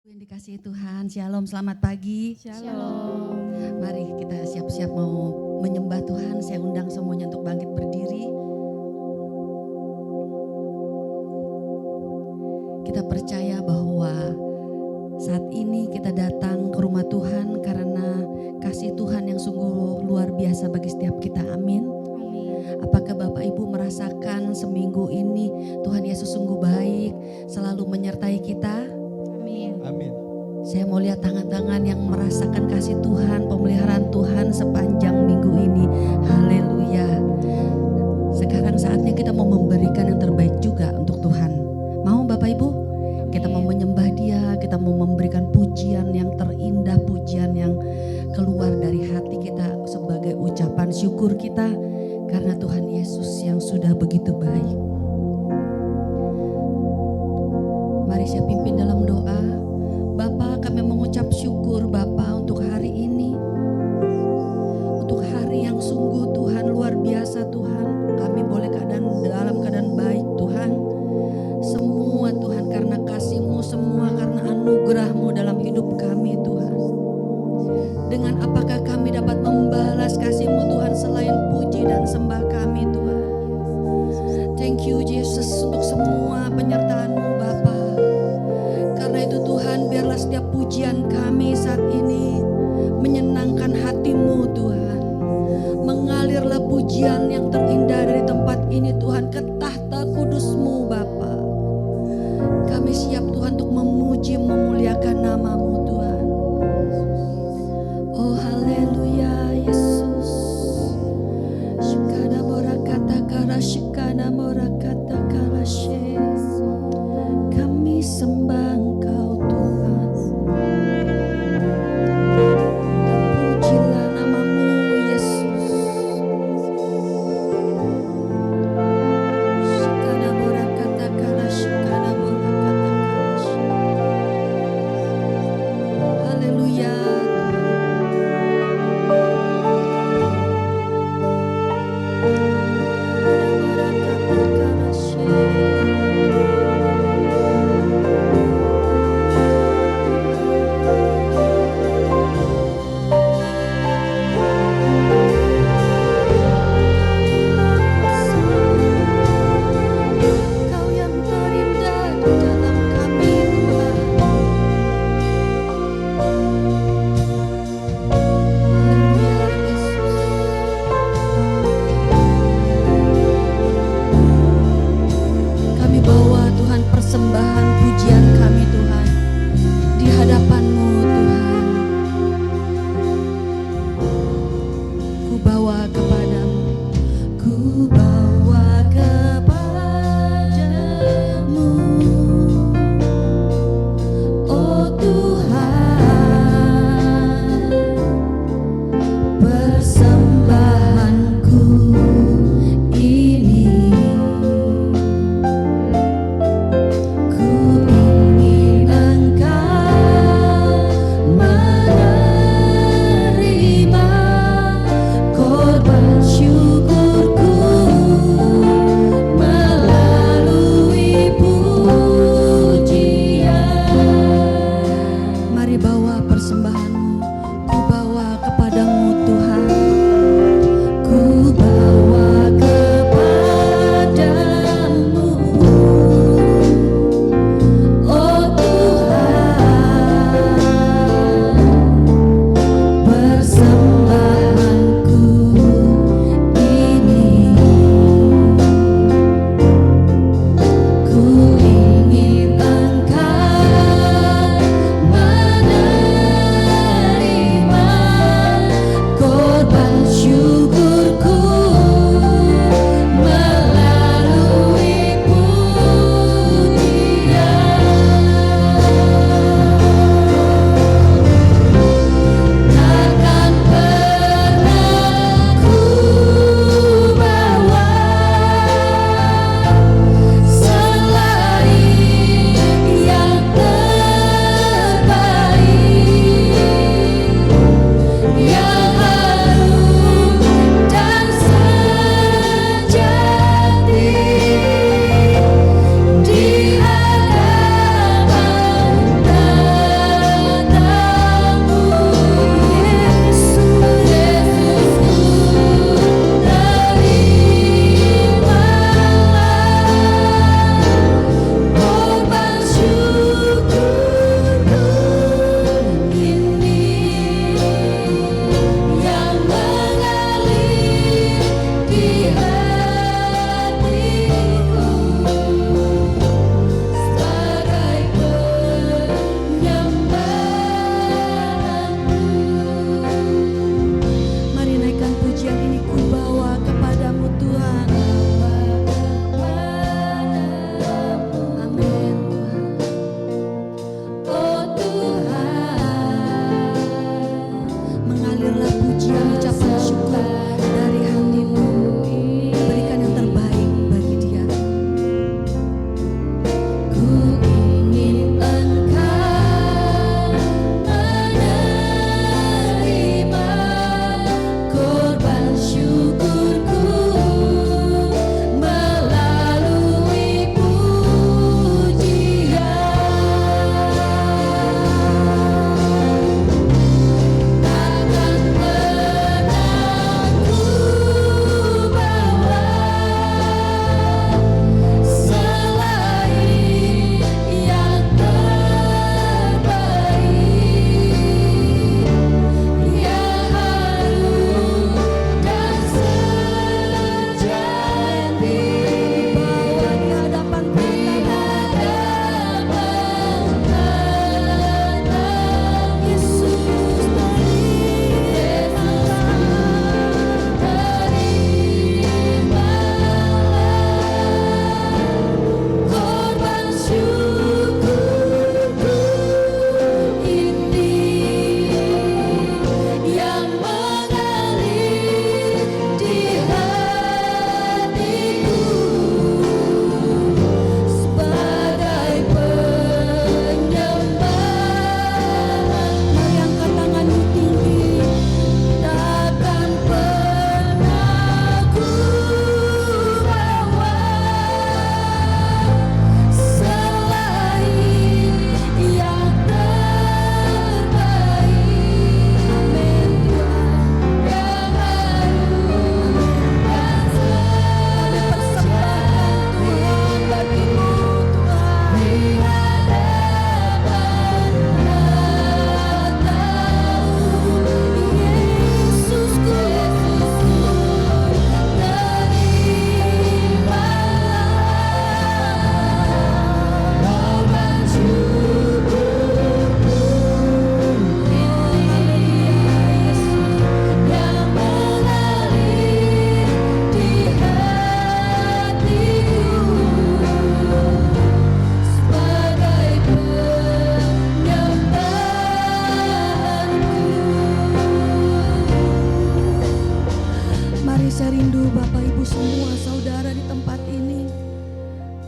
Yang dikasihi Tuhan, Shalom, selamat pagi. Shalom. Mari kita siap-siap mau menyembah Tuhan. Saya undang semuanya untuk bangkit berdiri. Kita percaya bahwa saat ini kita datang ke rumah Tuhan karena kasih Tuhan yang sungguh luar biasa bagi setiap kita. Amin. Apakah Bapak Ibu merasakan seminggu ini Tuhan Yesus sungguh baik, selalu menyertai kita? Amin. Saya mau lihat tangan-tangan yang merasakan kasih Tuhan, pemeliharaan Tuhan sepanjang minggu ini. Haleluya. Sekarang saatnya kita mau memberikan yang terbaik juga untuk Tuhan. Mau Bapak Ibu? Kita mau menyembah Dia, kita mau memberikan pujian yang terindah, pujian yang keluar dari hati kita sebagai ucapan syukur kita karena Tuhan Yesus yang sudah begitu baik. Mari saya pimpin dalam doa. Bapa, kami mengucap syukur Bapa untuk hari ini. Untuk hari yang sungguh Tuhan luar biasa Tuhan. Kami boleh dalam keadaan baik Tuhan. Semua Tuhan karena kasih-Mu, semua karena anugerah-Mu dalam hidup kami Tuhan. Dengan apakah kami dapat membalas kasih-Mu Tuhan selain puji dan sembah kami Tuhan. Thank you Yesus untuk semua penyertaan-Mu Bapa. Karena itu Tuhan, biarlah setiap pujian kami saat ini menyenangkan hati-Mu Tuhan. Mengalirlah pujian yang terindah dari tempat ini Tuhan ke tahta kudus-Mu Bapa. Kami siap Tuhan untuk memuji, memuliakan nama-Mu Tuhan. Oh haleluya Yesus. Shikana morakata kara, shikana morakata kara she. Kami sembah Engkau Tuhan. Pujilah nama-Mu Yesus. Shikana morakata kara, shikana morakata kara. Haleluya. Morakata kara she. Kau yang terindah di dalam kami Tuhan. Haleluya Yesus. Kami bawa Tuhan persembahan pujian kami Tuhan di hadapan-Mu Tuhan. Ku bawa kepadamu. Ku bawa kepadamu, oh Tuhan, persembahanku ini. Ku ingin Engkau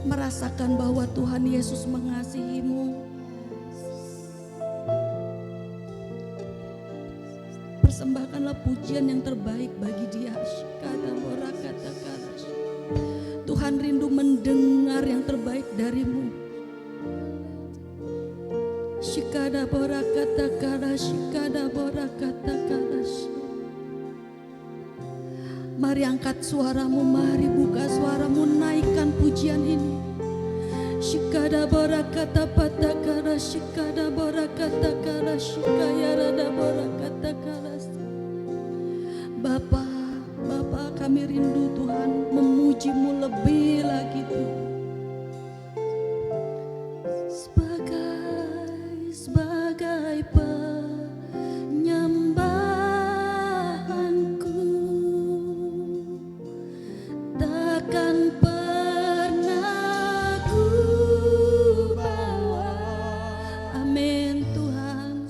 merasakan bahwa Tuhan Yesus mengasihimu. Persembahkanlah pujian yang terbaik bagi Dia. Tuhan rindu mendengar yang terbaik darimu. Shikada borakata karash, shikada borakata karash. Mari angkat suaramu, mari buka suaramu, naikkan pujian ini. Shikada borakata patakara, shikada borakata kara, shikaya rada borakata karas. Bapa, kami rindu Tuhan memujimu lebih lagi Tuhan. Sebagai penyembahanku, takkan pernah ku bawa. Amin Tuhan.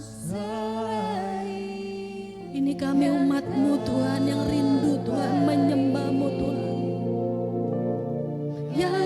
Ini kami umat-Mu Tuhan yang rindu Tuhan menyembah-Mu Tuhan. Yang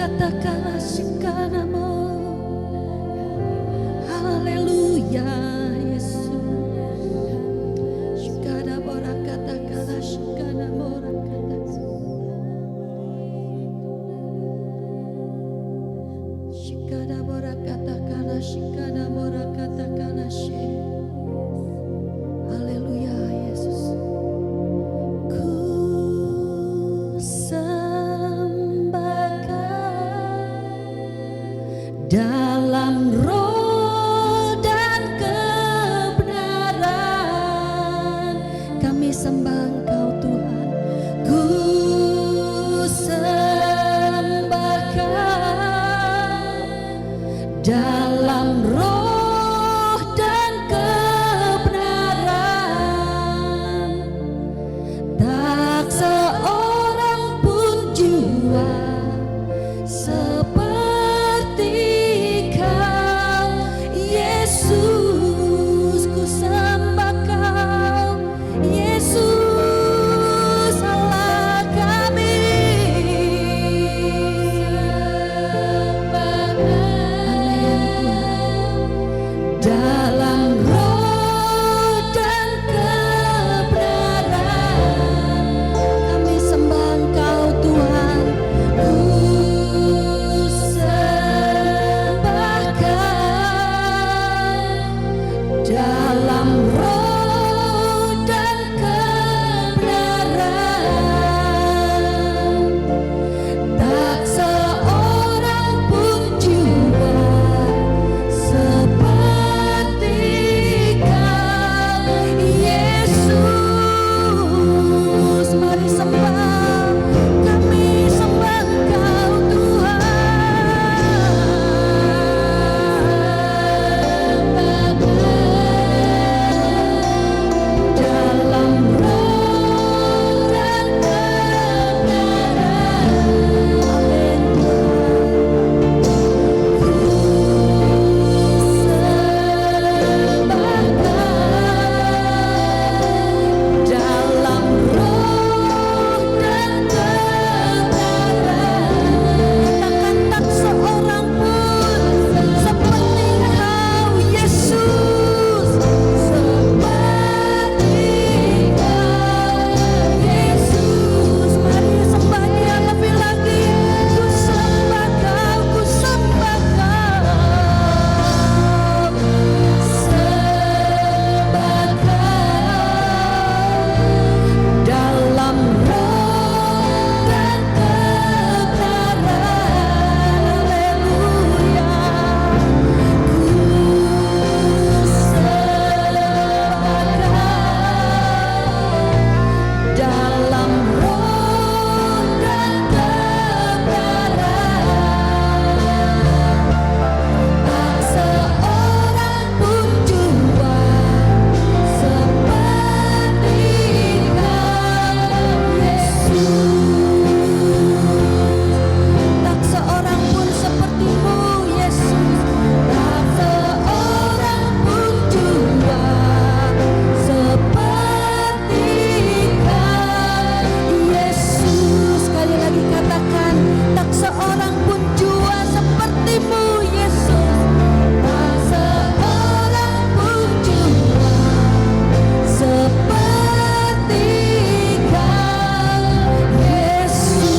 katakanlah sekarang. Haleluya Yesus. Shikada bora katakanlah shikada bora katakanlah. Shikada bora katakanlah shikada bora katakanlah she. Haleluya Yesus. Ku dalam roh dan kebenaran, kami sembah Engkau Tuhan. Ku sembah Kau dalam roh dan kebenaran, tak seorang pun jua Yesus, ku sembah Kau, Yesus Allah kami. Dalam roh dan kebenaran, kami sembah Engkau Tuhan. Ku sembah Kau dalam roh dan kebenaran, tak seorang pun jua seperti Kau, Yesus. Mari sembah, kami sembah Engkau Tuhan. Dalam roh dan kebenaran, amin Tuhan. Ku sembah Kau dalam roh dan kebenaran, takkan tak seorang pun seperti Kau, Yesus. Seperti Kau, Yesus. Mari sembah Dia lebih lagi. Ku sembah Kau, ku sembah Kau. Sembah Kau dalam roh dan kebenaran. Haleluya. Ku sembah Kau dalam roh dan kebenaran, tak seorang pun jua seperti Kau, Yesus. Tak seorang pun seperti-Mu, Yesus. Tak seorang pun jua seperti Kau, Yesus. Sekali lagi katakan, tak seorang pun jua seperti-Mu, Yesus. Tak seorang pun jua seperti Kau, Yesus.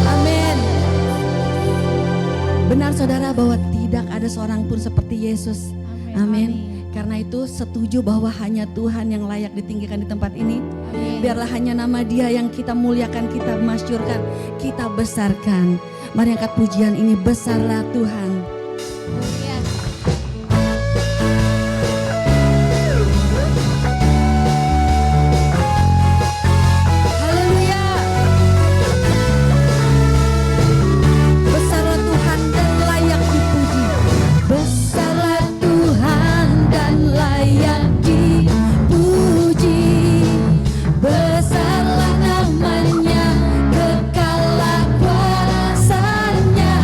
Amin. Benar saudara bahwa tidak ada seorang pun seperti Yesus. Amin. Karena itu setuju bahwa hanya Tuhan yang layak ditinggikan di tempat ini. Biarlah hanya nama Dia yang kita muliakan, kita masyurkan, kita besarkan. Mari angkat pujian ini, besarlah Tuhan. Haleluya. Besarlah Tuhan dan layak dipuji. Besarlah Tuhan dan layak dipuji. Besarlah namanya, kekalah kuasanya.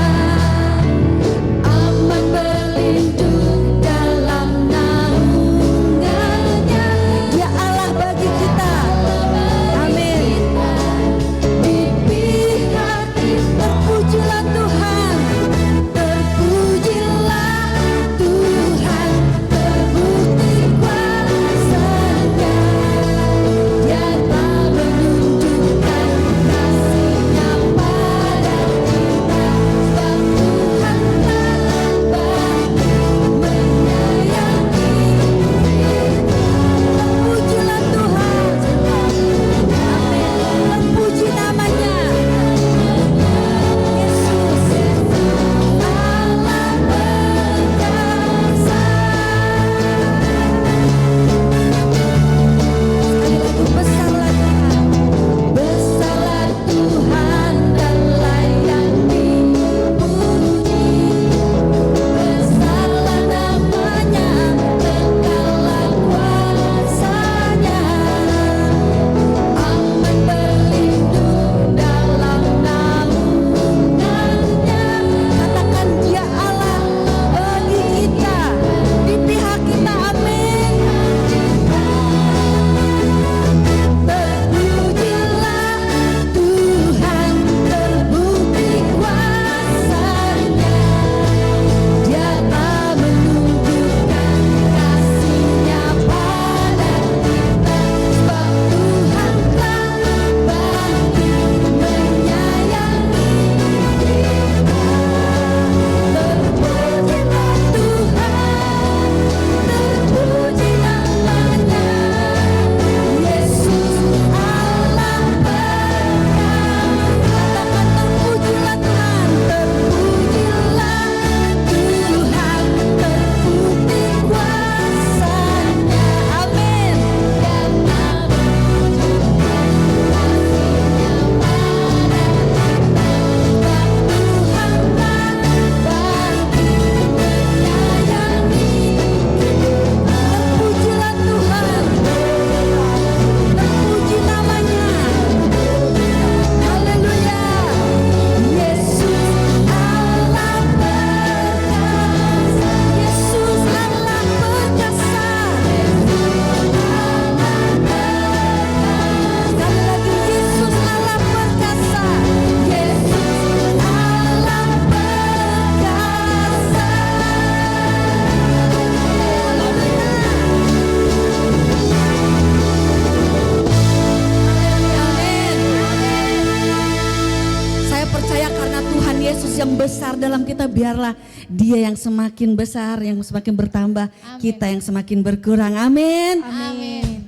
yang besar dalam kita, biarlah Dia yang semakin besar, yang semakin bertambah, kita yang semakin berkurang. Amin. Amin.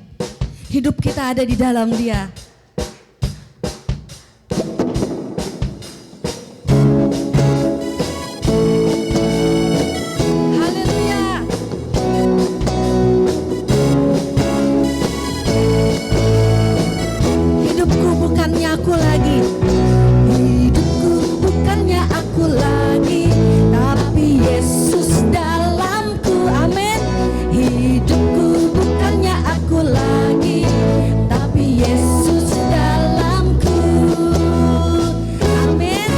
Hidup kita ada di dalam Dia. Haleluya. Hidupku bukannya aku lagi. Hidupku bukannya aku lagi, tapi Yesus dalamku. Amin. Hidupku bukannya aku lagi, tapi Yesus dalamku. Amin.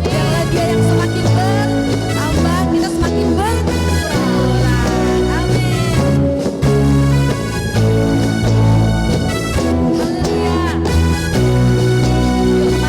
Biarlah Dia yang semakin bertambah, kita semakin berkurang. Amin. Haleluya. Yuk,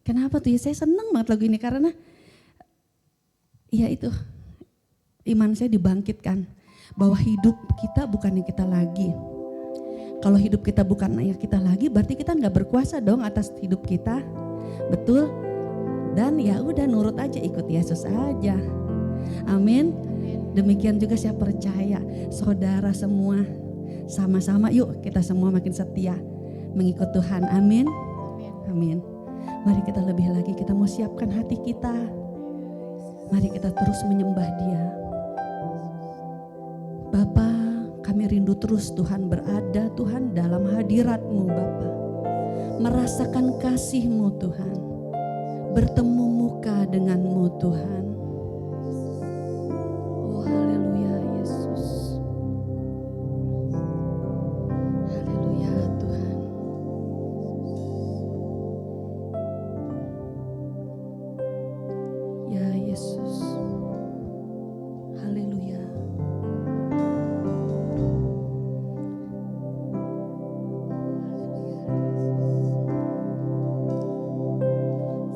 Kenapa tuh ya? Saya senang banget lagu ini karena ya itu iman saya dibangkitkan bahwa hidup kita bukan yang kita lagi. Kalau hidup kita bukan yang kita lagi, berarti kita nggak berkuasa dong atas hidup kita, betul? Dan ya udah nurut aja, ikut Yesus aja. Amin. Demikian juga saya percaya saudara semua sama-sama yuk kita semua makin setia mengikut Tuhan. Amin. Amin. Mari kita lebih lagi, kita mau siapkan hati kita. Mari kita terus menyembah Dia. Bapa, kami rindu terus Tuhan berada Tuhan dalam hadirat-Mu Bapa. Merasakan kasih-Mu Tuhan. Bertemu muka dengan-Mu Tuhan. Oh haleluya Yesus. Haleluya Tuhan. Ya Yesus. Haleluya.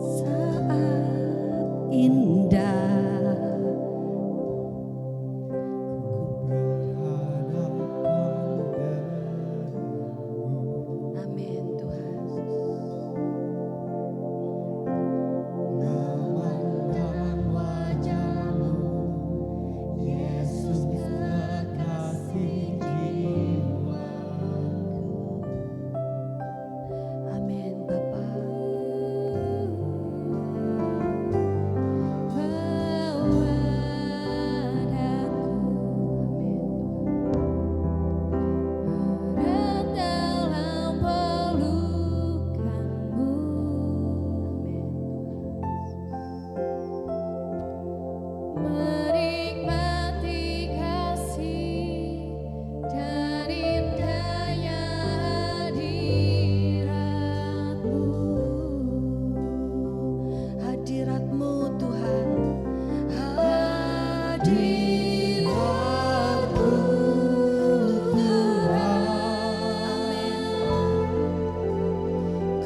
Saat indah amin Tuhan. Memandang wajah-Mu, Yesus kekasih jiwaku. Amin Bapa. Erat dalam pelukan-Mu, menikmati kasih dan indahnya hadirat-Mu. Hadirat-Mu Tuhan. Hadirat-Mu Tuhan,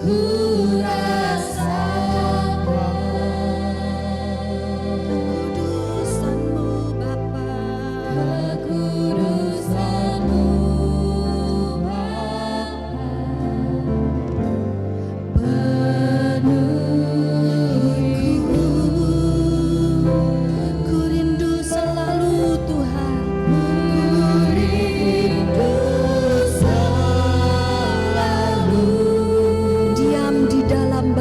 ku rasakan Kekudusan-Mu Bapa. kekudusan-Mu Bapa, penuhiku. Ku rindu selalu Tuhan. Rindu selalu Diam di dalam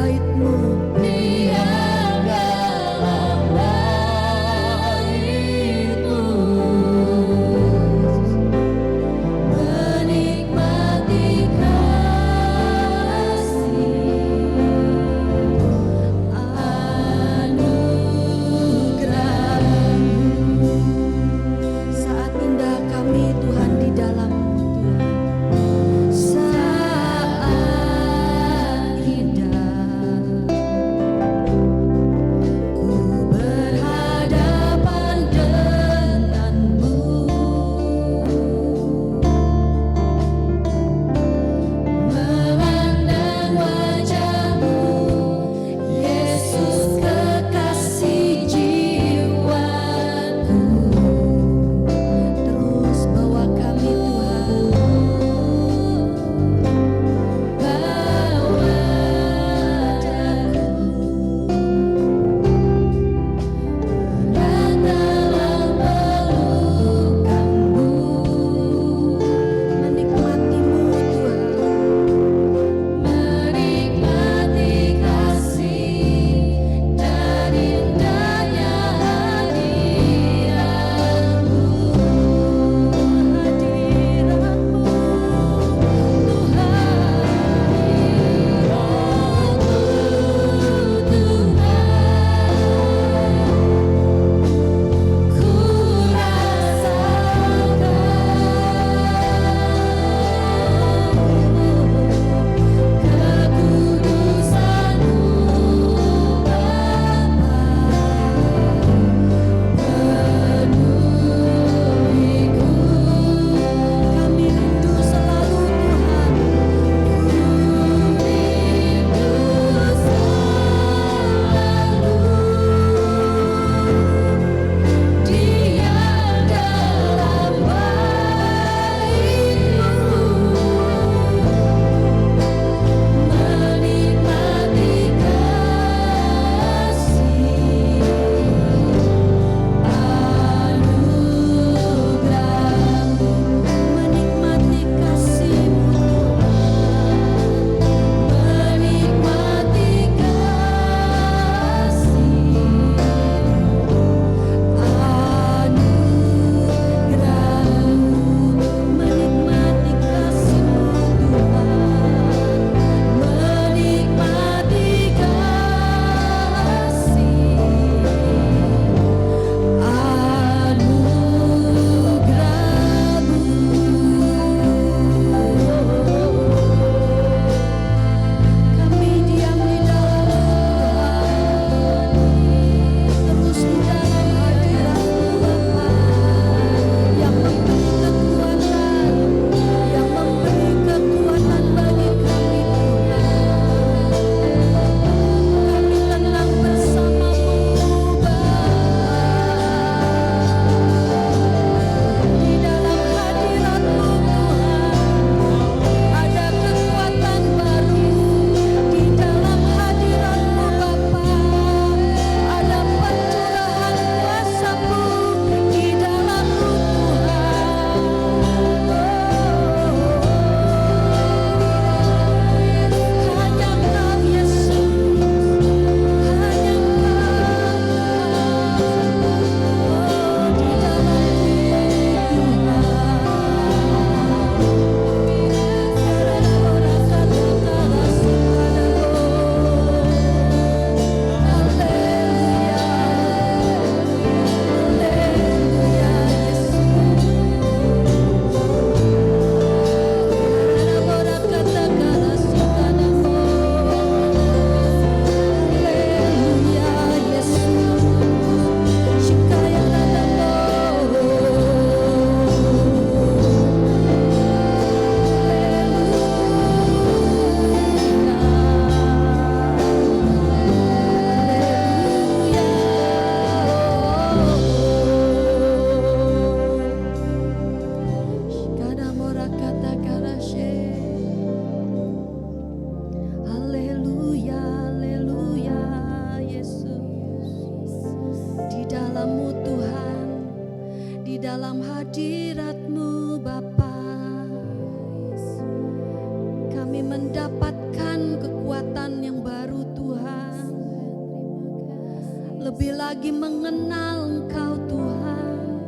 lebih lagi mengenal Engkau Tuhan,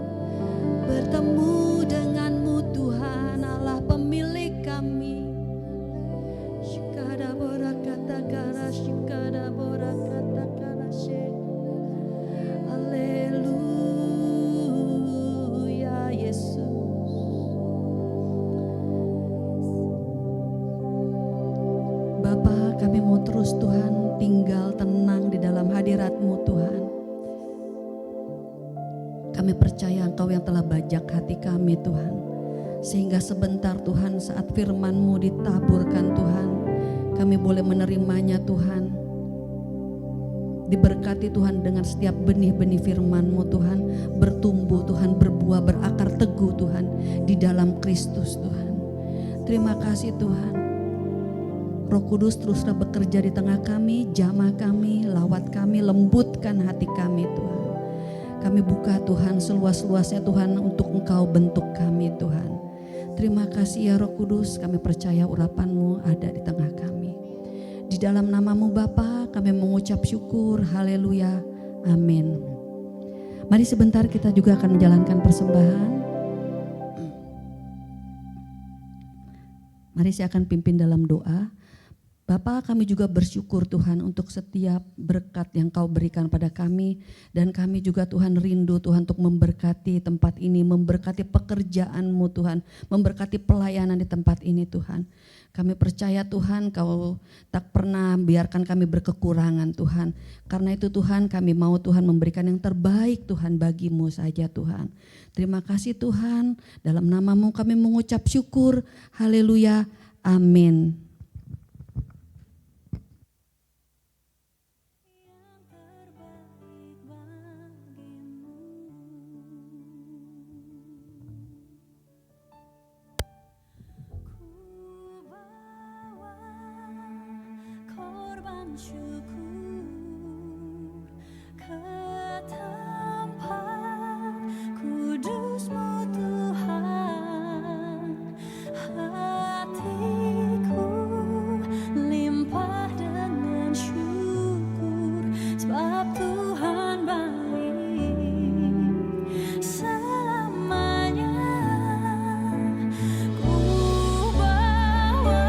bertemu denganmu Tuhan, Allah pemilik kami. Shikada bora kata kara, shikada bora kata kara she. Haleluya Yesus. Bapa, kami mau terus Tuhan tinggal tenang di dalam hadirat-Mu Tuhan. Kami percaya Engkau yang telah bajak hati kami Tuhan. Sehingga sebentar Tuhan saat firman-Mu ditaburkan Tuhan, kami boleh menerimanya Tuhan. Diberkati Tuhan dengan setiap benih-benih firman-Mu Tuhan, bertumbuh Tuhan, berbuah, berakar teguh Tuhan di dalam Kristus Tuhan. Terima kasih Tuhan. Roh Kudus teruslah bekerja di tengah kami, jamah kami, lawat kami, lembutkan hati kami Tuhan. Kami buka Tuhan seluas-luasnya Tuhan untuk Engkau bentuk kami Tuhan. Terima kasih ya Roh Kudus, kami percaya urapan-Mu ada di tengah kami. Di dalam nama-Mu Bapa kami mengucap syukur, haleluya, amin. Mari sebentar kita juga akan menjalankan persembahan. Mari saya akan pimpin dalam doa. Bapa, kami juga bersyukur Tuhan untuk setiap berkat yang Kau berikan pada kami. Dan kami juga Tuhan rindu Tuhan untuk memberkati tempat ini, memberkati pekerjaan-Mu Tuhan, memberkati pelayanan di tempat ini Tuhan. Kami percaya Tuhan Kau tak pernah biarkan kami berkekurangan Tuhan. Karena itu Tuhan kami mau Tuhan memberikan yang terbaik Tuhan bagi-Mu saja Tuhan. Terima kasih Tuhan, dalam nama-Mu kami mengucap syukur, haleluya, amin. Syukur ke tempat kudus-Mu Tuhan, hatiku limpah dengan syukur sebab Tuhan baik selamanya. Ku bawa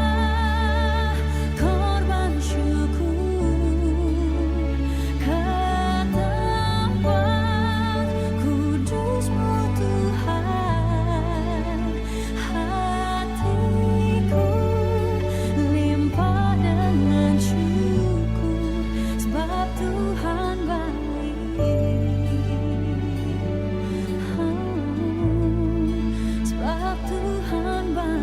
korban syukur ke tempat kudus-Mu Tuhan, hatiku limpah dengan syukur sebab Tuhan baik, sebab Tuhan baik.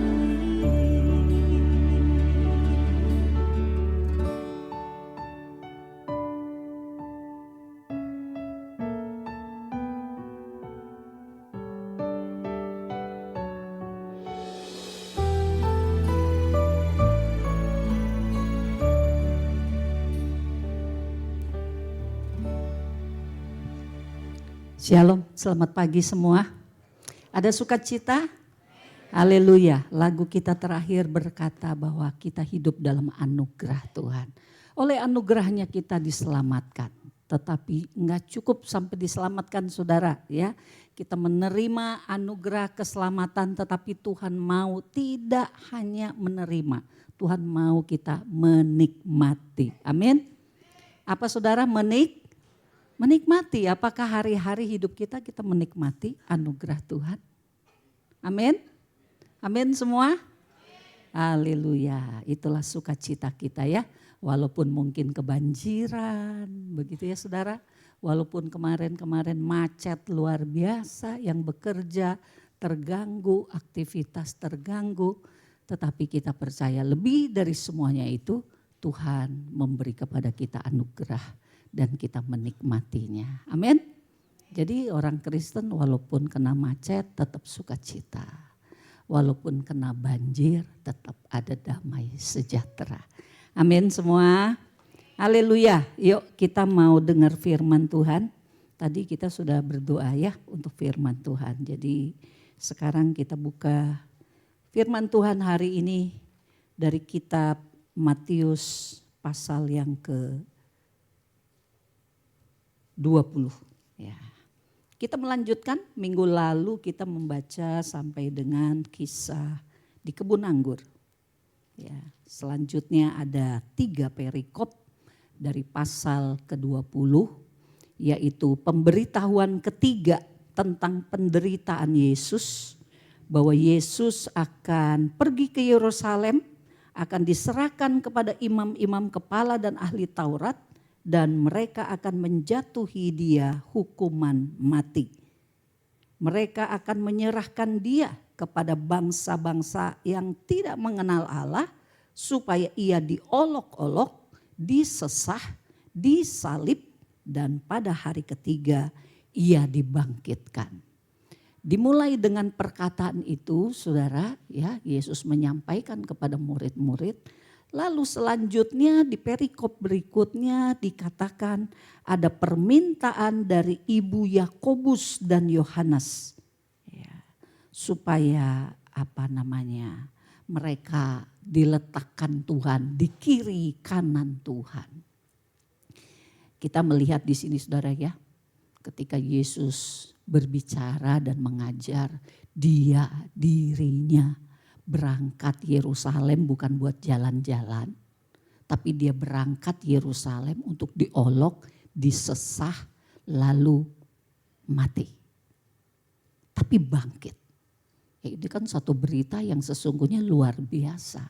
Shalom, selamat pagi semua. Ada sukacita? Haleluya. Lagu kita terakhir berkata bahwa kita hidup dalam anugerah Tuhan. Oleh anugerahnya kita diselamatkan. Tetapi enggak cukup sampai diselamatkan saudara ya. Kita menerima anugerah keselamatan tetapi Tuhan mau tidak hanya menerima. Tuhan mau kita menikmati. Amin. Apa saudara menikmati, apakah hari-hari hidup kita menikmati anugerah Tuhan? Amin. Amin semua. Haleluya. Itulah sukacita kita ya. Walaupun mungkin kebanjiran, begitu ya saudara. Walaupun kemarin-kemarin macet luar biasa, yang bekerja terganggu, aktivitas terganggu. Tetapi kita percaya lebih dari semuanya itu Tuhan memberi kepada kita anugerah. Dan kita menikmatinya. Amin. Jadi orang Kristen walaupun kena macet tetap sukacita. Walaupun kena banjir tetap ada damai sejahtera. Amin semua. Haleluya. Yuk kita mau dengar firman Tuhan. Tadi kita sudah berdoa ya untuk firman Tuhan. Jadi sekarang kita buka firman Tuhan hari ini dari kitab Matius pasal yang 20. Ya. Kita melanjutkan, minggu lalu kita membaca sampai dengan kisah di kebun anggur. Ya, selanjutnya ada 3 perikop dari pasal ke-20, yaitu pemberitahuan ketiga tentang penderitaan Yesus, bahwa Yesus akan pergi ke Yerusalem, akan diserahkan kepada imam-imam kepala dan ahli Taurat, dan mereka akan menjatuhi dia hukuman mati. Mereka akan menyerahkan dia kepada bangsa-bangsa yang tidak mengenal Allah, supaya ia diolok-olok, disesah, disalib, dan pada hari ketiga ia dibangkitkan. Dimulai dengan perkataan itu, saudara, ya, Yesus menyampaikan kepada murid-murid. Lalu selanjutnya di perikop berikutnya dikatakan ada permintaan dari ibu Yakobus dan Yohanes, ya, supaya mereka diletakkan Tuhan di kiri kanan Tuhan. Kita melihat di sini, saudara, ya, ketika Yesus berbicara dan mengajar, dirinya berangkat Yerusalem bukan buat jalan-jalan, tapi dia berangkat Yerusalem untuk diolok, disesah, lalu mati. Tapi bangkit. Ya, itu kan suatu berita yang sesungguhnya luar biasa.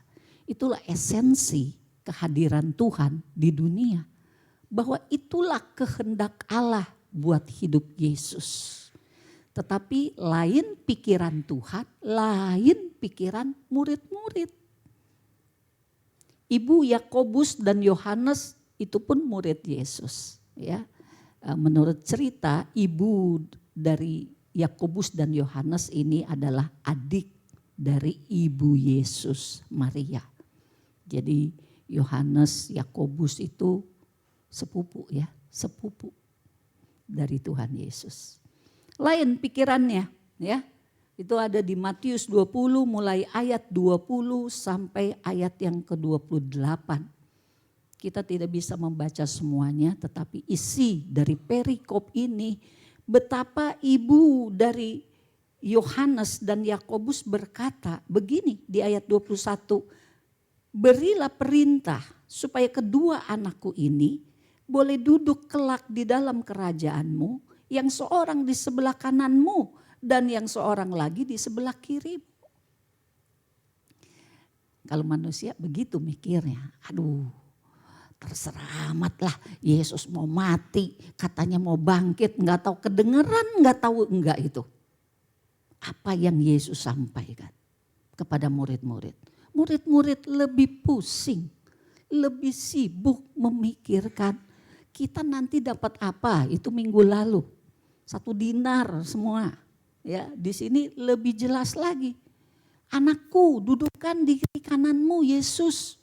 Itulah esensi kehadiran Tuhan di dunia. Bahwa itulah kehendak Allah buat hidup Yesus. Tetapi lain pikiran Tuhan, lain pikiran murid-murid. Ibu Yakobus dan Yohanes itu pun murid Yesus. Ya, menurut cerita, ibu dari Yakobus dan Yohanes ini adalah adik dari ibu Yesus, Maria. Jadi Yohanes, Yakobus itu sepupu, ya, sepupu dari Tuhan Yesus. Lain pikirannya, ya. Itu ada di Matius 20 mulai ayat 20 sampai ayat yang ke-28. Kita tidak bisa membaca semuanya, tetapi isi dari perikop ini betapa ibu dari Yohanes dan Yakobus berkata begini di ayat 21. Berilah perintah supaya kedua anakku ini boleh duduk kelak di dalam kerajaanmu, yang seorang di sebelah kananmu dan yang seorang lagi di sebelah kirimu. Kalau manusia begitu mikirnya, aduh terserah amat lah, Yesus mau mati, katanya mau bangkit, nggak tahu kedengeran, nggak tahu enggak itu. Apa yang Yesus sampaikan kepada murid-murid. Murid-murid lebih pusing, lebih sibuk memikirkan kita nanti dapat apa, itu minggu lalu. 1 dinar semua. Ya, di sini lebih jelas lagi. Anakku, dudukkan di kiri kananmu Yesus.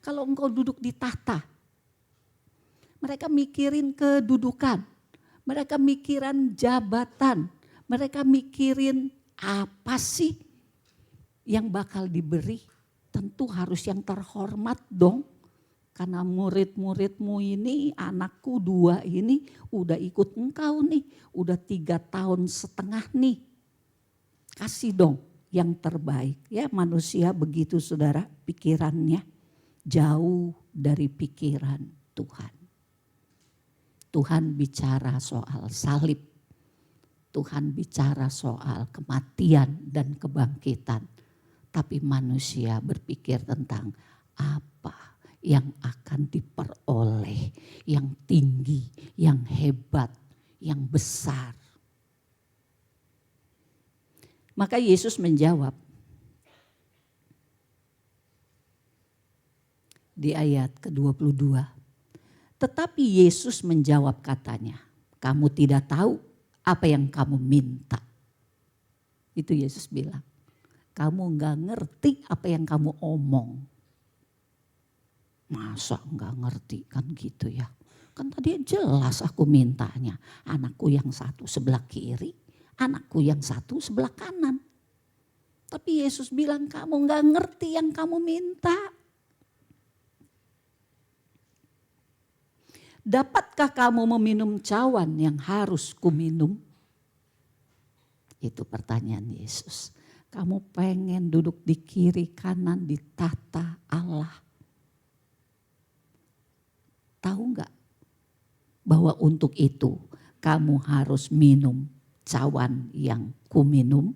Kalau engkau duduk di tahta. Mereka mikirin kedudukan. Mereka mikirin jabatan. Mereka mikirin apa sih yang bakal diberi. Tentu harus yang terhormat dong. Karena murid-muridmu ini, anakku 2 ini udah ikut engkau nih. Udah 3 tahun setengah nih. Kasih dong yang terbaik. Ya, manusia begitu, saudara, pikirannya jauh dari pikiran Tuhan. Tuhan bicara soal salib. Tuhan bicara soal kematian dan kebangkitan. Tapi manusia berpikir tentang apa yang akan diperoleh, yang tinggi, yang hebat, yang besar. Maka Yesus menjawab di ayat ke-22. Tetapi Yesus menjawab katanya, kamu tidak tahu apa yang kamu minta. Itu Yesus bilang, kamu gak ngerti apa yang kamu omong. Masa enggak ngerti kan gitu ya. Kan tadi jelas aku mintanya. Anakku yang 1 sebelah kiri, anakku yang 1 sebelah kanan. Tapi Yesus bilang kamu enggak ngerti yang kamu minta. Dapatkah kamu meminum cawan yang harus kuminum? Itu pertanyaan Yesus. Kamu pengen duduk di kiri kanan di tata Allah. Tahu nggak bahwa untuk itu kamu harus minum cawan yang kuminum?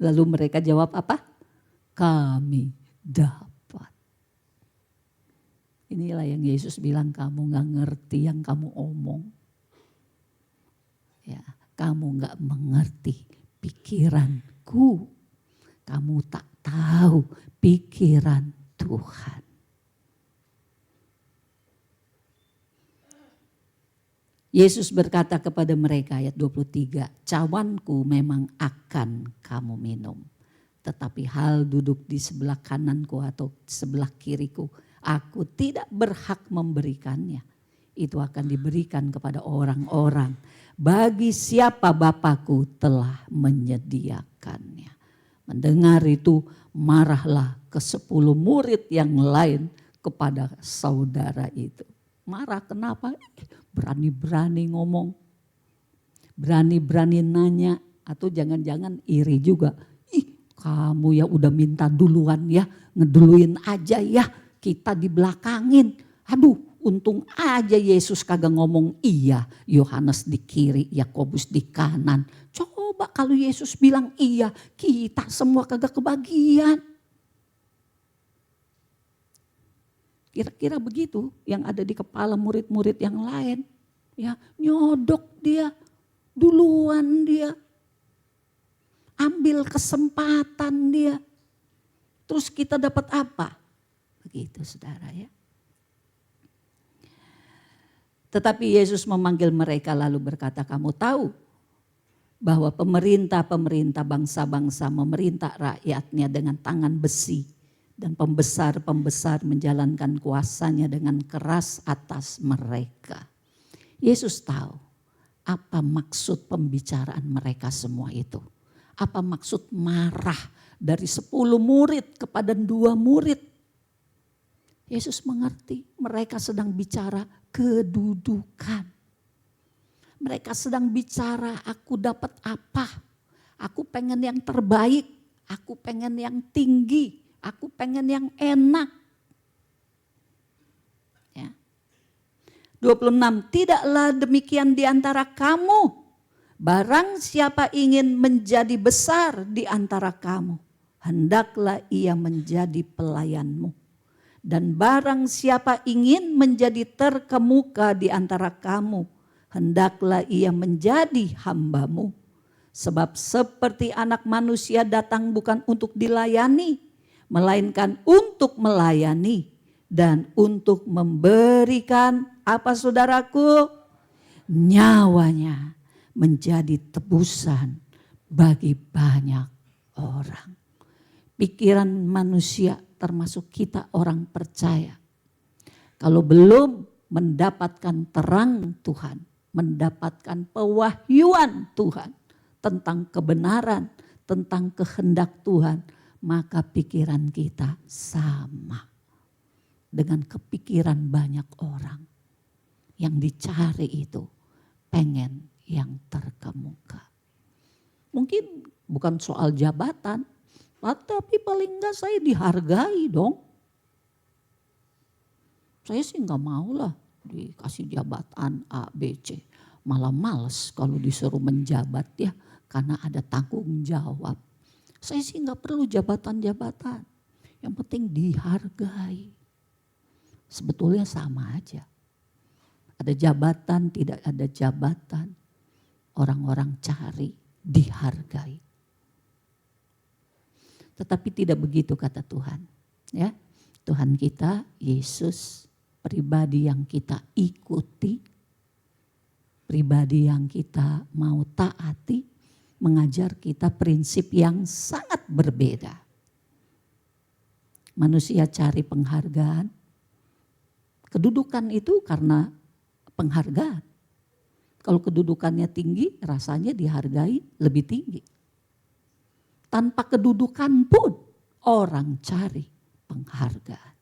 Lalu mereka jawab apa? Kami dapat. Inilah yang Yesus bilang, kamu nggak ngerti yang kamu omong. Ya, kamu nggak mengerti pikiranku. Kamu tak tahu pikiran Tuhan. Yesus berkata kepada mereka ayat 23, cawanku memang akan kamu minum. Tetapi hal duduk di sebelah kananku atau sebelah kiriku, aku tidak berhak memberikannya. Itu akan diberikan kepada orang-orang bagi siapa Bapakku telah menyediakannya. Mendengar itu marahlah ke-10 murid yang lain kepada saudara itu. Marah kenapa? Berani-berani ngomong. Berani-berani nanya. Atau jangan-jangan iri juga. Ih, kamu ya udah minta duluan ya. Ngeduluin aja ya. Kita dibelakangin. Aduh, untung aja Yesus kagak ngomong iya. Yohanes di kiri, Yakobus di kanan. Coba kalau Yesus bilang iya, kita semua kagak kebagian. Kira-kira begitu yang ada di kepala murid-murid yang lain. Ya, nyodok dia, duluan dia. Ambil kesempatan dia. Terus kita dapat apa? Begitu saudara ya. Tetapi Yesus memanggil mereka lalu berkata, kamu tahu bahwa pemerintah-pemerintah bangsa-bangsa memerintah rakyatnya dengan tangan besi. Dan pembesar-pembesar menjalankan kuasanya dengan keras atas mereka. Yesus tahu apa maksud pembicaraan mereka semua itu. Apa maksud marah dari 10 murid kepada 2 murid. Yesus mengerti mereka sedang bicara kedudukan. Mereka sedang bicara aku dapat apa. Aku pengen yang terbaik. Aku pengen yang tinggi. Aku pengen yang enak. Ya. 26, tidaklah demikian di antara kamu. Barang siapa ingin menjadi besar di antara kamu, hendaklah ia menjadi pelayanmu. Dan barang siapa ingin menjadi terkemuka di antara kamu, hendaklah ia menjadi hambamu. Sebab seperti anak manusia datang bukan untuk dilayani, melainkan untuk melayani dan untuk memberikan apa saudaraku? Nyawanya menjadi tebusan bagi banyak orang. Pikiran manusia termasuk kita orang percaya. Kalau belum mendapatkan terang Tuhan, mendapatkan pewahyuan Tuhan tentang kebenaran, tentang kehendak Tuhan, maka pikiran kita sama dengan kepikiran banyak orang. Yang dicari itu pengen yang terkemuka. Mungkin bukan soal jabatan, tapi paling enggak saya dihargai dong. Saya sih enggak mau lah dikasih jabatan A, B, C. Malah males kalau disuruh menjabat ya, karena ada tanggung jawab. Saya sih enggak perlu jabatan-jabatan. Yang penting dihargai. Sebetulnya sama aja. Ada jabatan, tidak ada jabatan. Orang-orang cari, dihargai. Tetapi tidak begitu kata Tuhan. Ya, Tuhan kita, Yesus, pribadi yang kita ikuti, pribadi yang kita mau taati, mengajar kita prinsip yang sangat berbeda. Manusia cari penghargaan, kedudukan itu karena penghargaan. Kalau kedudukannya tinggi, rasanya dihargai lebih tinggi. Tanpa kedudukan pun orang cari penghargaan.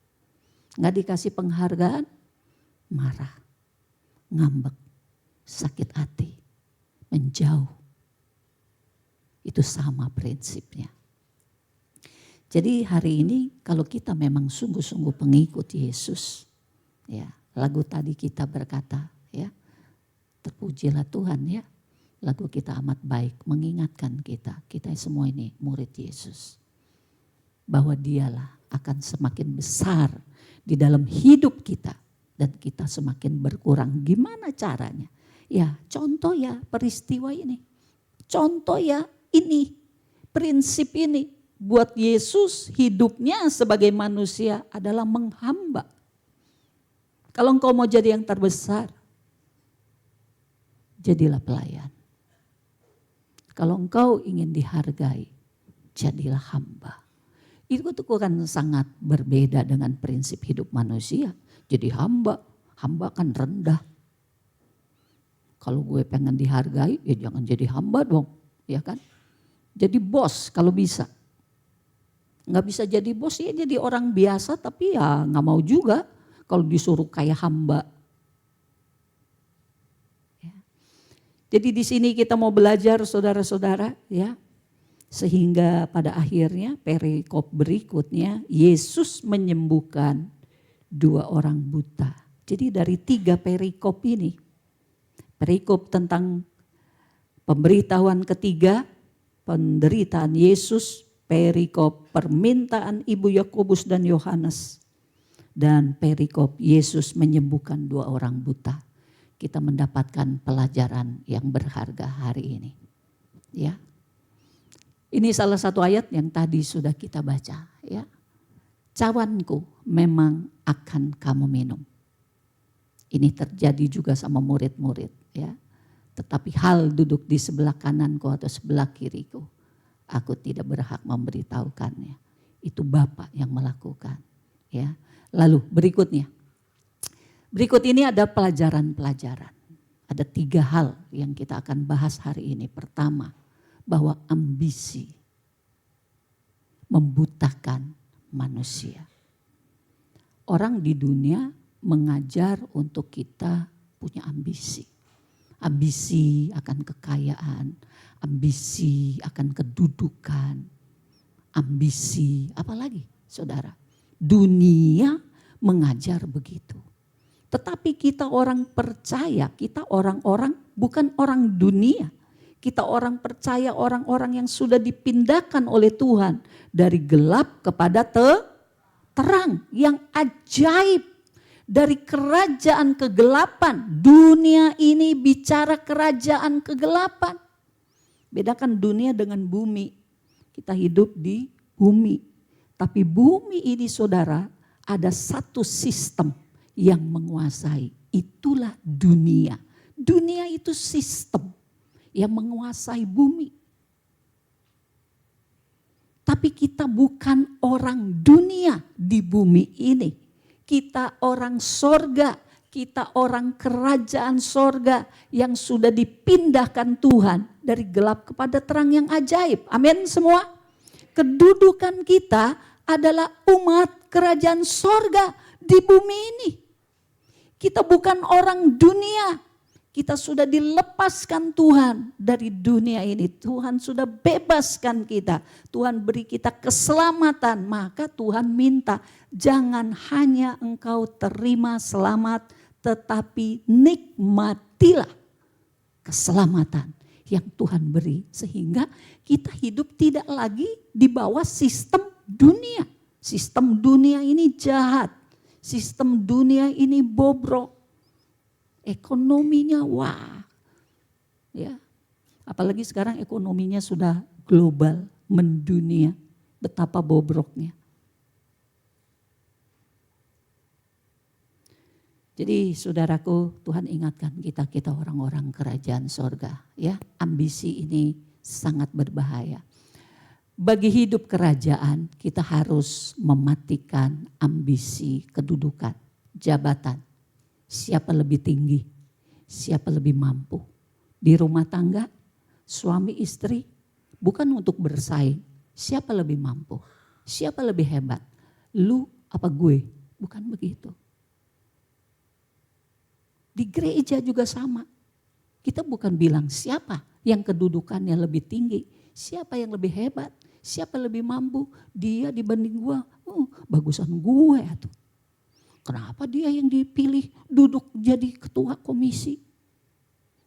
Nggak dikasih penghargaan, marah. ngambek, sakit hati, menjauh. Itu sama prinsipnya. Jadi hari ini kalau kita memang sungguh-sungguh pengikut Yesus, ya, lagu tadi kita berkata, ya, terpujilah Tuhan, ya. Lagu kita amat baik mengingatkan kita semua ini murid Yesus. Bahwa dialah akan semakin besar di dalam hidup kita. Dan kita semakin berkurang. Gimana caranya? Ya contoh ya peristiwa ini. Contoh ya ini. Prinsip ini. Buat Yesus hidupnya sebagai manusia adalah menghamba. Kalau engkau mau jadi yang terbesar, jadilah pelayan. Kalau engkau ingin dihargai, jadilah hamba. Itu kan sangat berbeda dengan prinsip hidup manusia. Jadi hamba kan rendah. Kalau gue pengen dihargai, ya jangan jadi hamba dong, ya kan? Jadi bos kalau bisa. Nggak bisa jadi bos ya jadi orang biasa, tapi ya nggak mau juga kalau disuruh kayak hamba. Jadi di sini kita mau belajar saudara-saudara, ya. Sehingga pada akhirnya perikop berikutnya Yesus menyembuhkan 2 orang buta. Jadi dari 3 perikop ini, perikop tentang pemberitahuan ketiga, penderitaan Yesus, perikop permintaan Ibu Yakobus dan Yohanes, dan perikop Yesus menyembuhkan 2 orang buta. Kita mendapatkan pelajaran yang berharga hari ini. Ya. Ini salah satu ayat yang tadi sudah kita baca, ya. Cawanku memang akan kamu minum. Ini terjadi juga sama murid-murid, ya. Tetapi hal duduk di sebelah kananku atau sebelah kiriku, aku tidak berhak memberitahukannya. Itu Bapa yang melakukan, ya. Lalu berikutnya. Berikut ini ada pelajaran-pelajaran. Ada 3 hal yang kita akan bahas hari ini. Pertama, bahwa ambisi membutakan manusia. Orang di dunia mengajar untuk kita punya ambisi. Ambisi akan kekayaan, ambisi akan kedudukan, ambisi apalagi saudara. Dunia mengajar begitu. Tetapi kita orang percaya, kita orang-orang bukan orang dunia. Kita orang percaya, orang-orang yang sudah dipindahkan oleh Tuhan dari gelap kepada terang yang ajaib. Dari kerajaan kegelapan, dunia ini bicara kerajaan kegelapan. Bedakan dunia dengan bumi. Kita hidup di bumi. Tapi bumi ini saudara ada satu sistem yang menguasai, itulah dunia. Dunia itu sistem yang menguasai bumi. Tapi kita bukan orang dunia di bumi ini. Kita orang sorga, kita orang kerajaan sorga yang sudah dipindahkan Tuhan dari gelap kepada terang yang ajaib. Amin semua. Kedudukan kita adalah umat kerajaan sorga di bumi ini. Kita bukan orang dunia. Kita sudah dilepaskan Tuhan dari dunia ini. Tuhan sudah bebaskan kita. Tuhan beri kita keselamatan. Maka Tuhan minta jangan hanya engkau terima selamat. Tetapi nikmatilah keselamatan yang Tuhan beri. Sehingga kita hidup tidak lagi di bawah sistem dunia. Sistem dunia ini jahat. Sistem dunia ini bobrok. Ekonominya wah. Ya. Apalagi sekarang ekonominya sudah global, mendunia. Betapa bobroknya. Jadi saudaraku, Tuhan ingatkan kita orang-orang kerajaan sorga. Ya, ambisi ini sangat berbahaya. Bagi hidup kerajaan kita harus mematikan ambisi kedudukan, jabatan. Siapa lebih tinggi, siapa lebih mampu. Di rumah tangga, suami istri bukan untuk bersaing. Siapa lebih mampu, siapa lebih hebat. Lu apa gue, bukan begitu. Di gereja juga sama. Kita bukan bilang siapa yang kedudukannya lebih tinggi, siapa yang lebih hebat, siapa yang lebih mampu. Dia dibanding gue, bagusan gue tuh. Kenapa dia yang dipilih duduk jadi ketua komisi?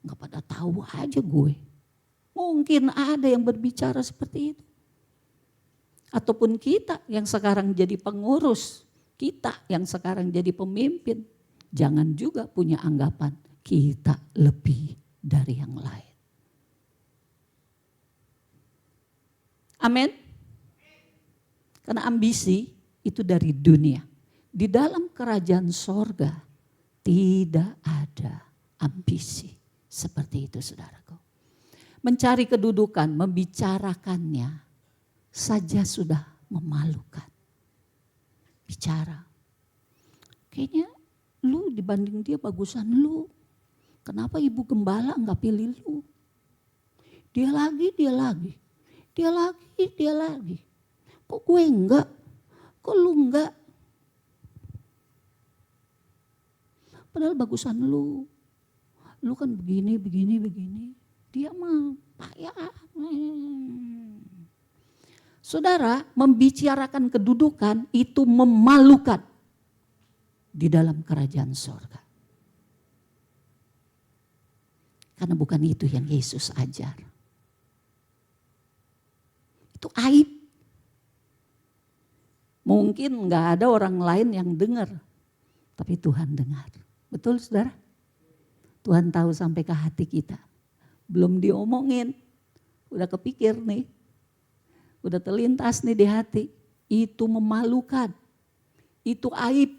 Gak pada tahu aja gue. Mungkin ada yang berbicara seperti itu. Ataupun kita yang sekarang jadi pengurus, kita yang sekarang jadi pemimpin, jangan juga punya anggapan kita lebih dari yang lain. Amin. Karena ambisi itu dari dunia. Di dalam kerajaan sorga tidak ada ambisi seperti itu, saudaraku. Mencari kedudukan, membicarakannya saja sudah memalukan. Bicara. Kayaknya lu dibanding dia bagusan lu. Kenapa ibu gembala enggak pilih lu? Dia lagi. Kok gue enggak? Kok lu enggak? Padahal bagusan lu. Lu kan begini. Dia mah payah. Saudara, membicarakan kedudukan itu memalukan di dalam kerajaan sorga. Karena bukan itu yang Yesus ajar. Itu aib. Mungkin gak ada orang lain yang dengar, tapi Tuhan dengar. Betul saudara? Tuhan tahu sampai ke hati kita. Belum diomongin, udah kepikir nih. Udah terlintas nih di hati. Itu memalukan. Itu aib.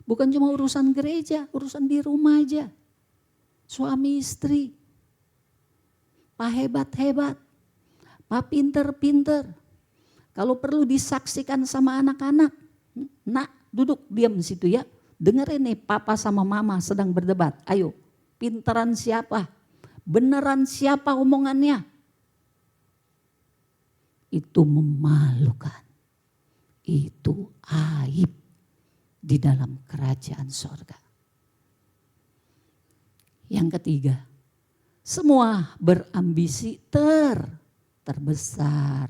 Bukan cuma urusan gereja, urusan di rumah aja. Suami istri. Pak hebat-hebat. Pak pinter-pinter. Kalau perlu disaksikan sama anak-anak. Nak, duduk diam di situ ya. Dengerin nih papa sama mama sedang berdebat. Ayo, pinteran siapa? Beneran siapa omongannya? Itu memalukan. Itu aib di dalam kerajaan sorga. Yang ketiga, semua berambisi terbesar.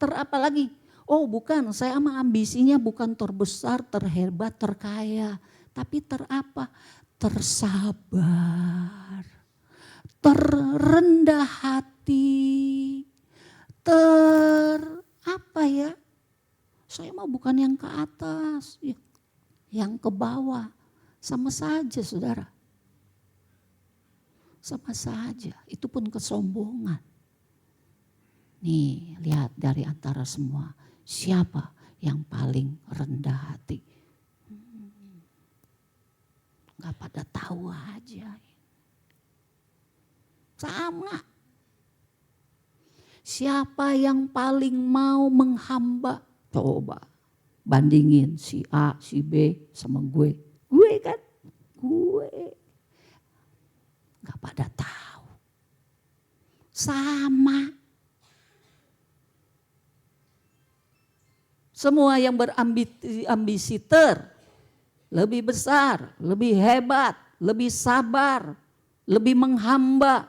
Apa lagi? Oh bukan, saya mah ambisinya bukan terbesar, terhebat, terkaya. Tapi terapa? Tersabar, terendah hati, apa ya? Saya mah bukan yang ke atas, yang ke bawah. Sama saja saudara. Sama saja, itu pun kesombongan. Nih lihat dari antara semua, siapa yang paling rendah hati? Gak pada tahu aja. Sama. Siapa yang paling mau menghamba? Coba bandingin si A, si B sama gue. Gue kan, gue. Gak pada tahu. Sama. Semua yang berambisi lebih besar, lebih hebat, lebih sabar, lebih menghamba,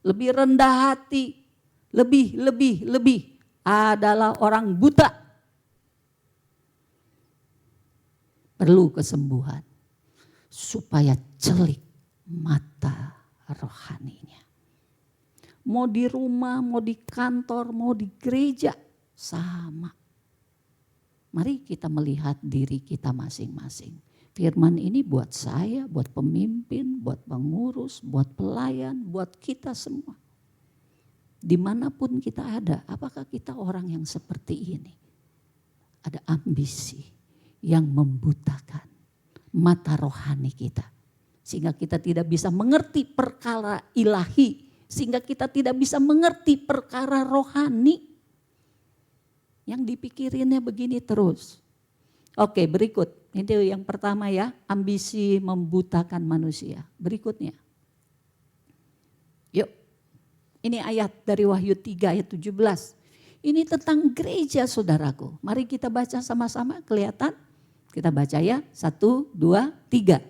lebih rendah hati. Lebih adalah orang buta. Perlu kesembuhan supaya celik mata rohaninya. Mau di rumah, mau di kantor, mau di gereja, sama. Mari kita melihat diri kita masing-masing. Firman ini buat saya, buat pemimpin, buat pengurus, buat pelayan, buat kita semua. Dimanapun kita ada, apakah kita orang yang seperti ini? Ada ambisi yang membutakan mata rohani kita. Sehingga kita tidak bisa mengerti perkara ilahi. Sehingga kita tidak bisa mengerti perkara rohani. Yang dipikirinnya begini terus. Oke, berikut. Ini yang pertama ya, ambisi membutakan manusia. Berikutnya. Yuk. Ini ayat dari Wahyu 3 ayat 17. Ini tentang gereja saudaraku. Mari kita baca sama-sama, kelihatan? Kita baca ya, 1, 2, 3.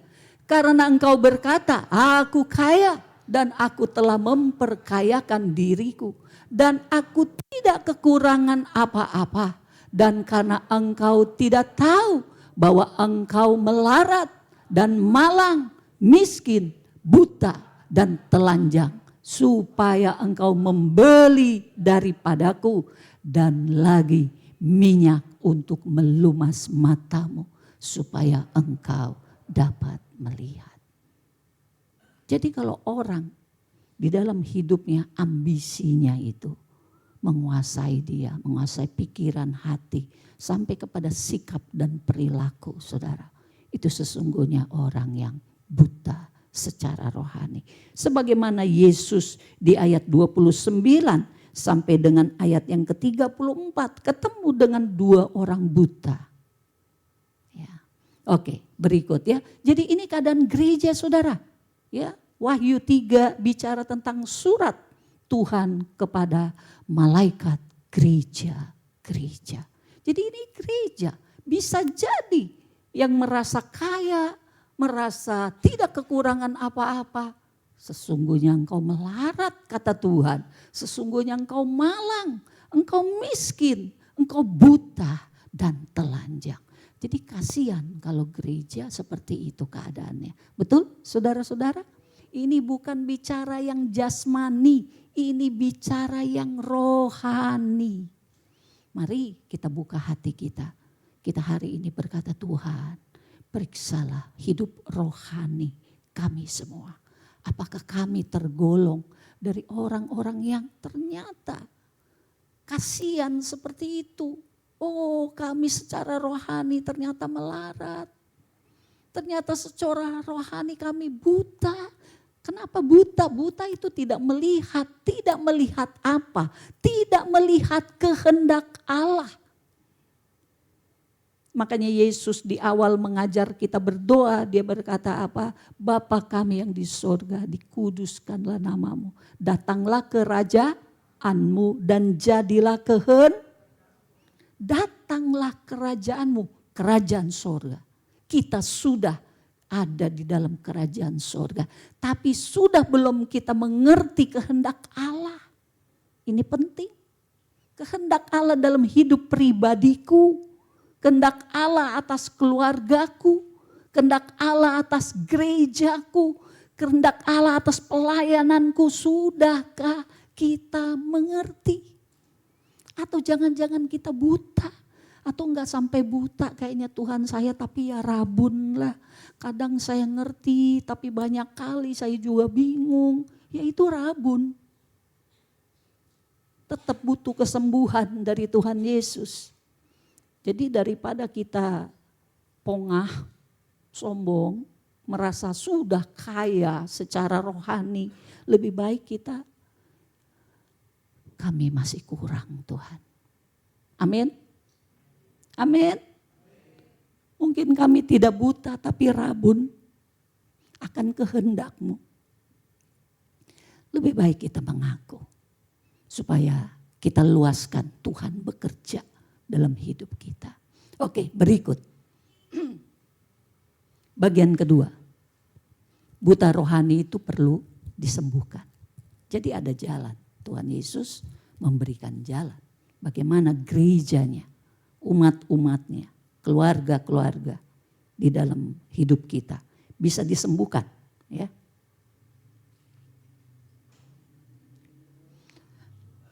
Karena engkau berkata, aku kaya dan aku telah memperkayakan diriku. Dan aku tidak kekurangan apa-apa. Dan karena engkau tidak tahu bahwa engkau melarat dan malang, miskin, buta dan telanjang. Supaya engkau membeli daripadaku dan lagi minyak untuk melumas matamu. Supaya engkau dapat melihat. Jadi kalau orang di dalam hidupnya ambisinya itu menguasai dia, menguasai pikiran, hati, sampai kepada sikap dan perilaku, saudara. Itu sesungguhnya orang yang buta secara rohani. Sebagaimana Yesus di ayat 29 sampai dengan ayat yang ke-34 ketemu dengan 2 orang buta. Oke, berikut ya. Jadi ini keadaan gereja, saudara. Ya, Wahyu 3 bicara tentang surat Tuhan kepada malaikat gereja-gereja. Jadi ini gereja bisa jadi yang merasa kaya, merasa tidak kekurangan apa-apa. Sesungguhnya engkau melarat, kata Tuhan. Sesungguhnya engkau malang, engkau miskin, engkau buta dan telanjang. Jadi kasihan kalau gereja seperti itu keadaannya. Betul saudara-saudara? Ini bukan bicara yang jasmani, ini bicara yang rohani. Mari kita buka hati kita. Kita hari ini berkata, Tuhan, periksalah hidup rohani kami semua. Apakah kami tergolong dari orang-orang yang ternyata kasihan seperti itu? Oh, kami secara rohani ternyata melarat. Ternyata secara rohani kami buta. Kenapa buta? Buta itu tidak melihat. Tidak melihat apa? Tidak melihat kehendak Allah. Makanya Yesus di awal mengajar kita berdoa. Dia berkata apa? Bapa kami yang di sorga, dikuduskanlah namamu. Datanglah kerajaanmu dan jadilah datanglah kerajaanmu, kerajaan sorga. Kita sudah ada di dalam kerajaan sorga. Tapi sudah belum kita mengerti kehendak Allah. Ini penting. Kehendak Allah dalam hidup pribadiku. Kehendak Allah atas keluargaku. Kehendak Allah atas gerejaku. Kehendak Allah atas pelayananku. Sudahkah kita mengerti? Atau jangan-jangan kita buta. Atau enggak sampai buta kayaknya Tuhan saya, tapi ya rabun lah. Kadang saya ngerti tapi banyak kali saya juga bingung. Ya itu rabun. Tetap butuh kesembuhan dari Tuhan Yesus. Jadi daripada kita pongah, sombong, merasa sudah kaya secara rohani. Lebih baik kami masih kurang Tuhan. Amin. Amin. Mungkin kami tidak buta tapi rabun akan kehendak-Mu. Lebih baik kita mengaku supaya kita luaskan Tuhan bekerja dalam hidup kita. Oke, berikut. Bagian kedua. Buta rohani itu perlu disembuhkan. Jadi ada jalan. Tuhan Yesus memberikan jalan. Bagaimana gerejanya, umat-umatnya, keluarga-keluarga di dalam hidup kita bisa disembuhkan. Ya.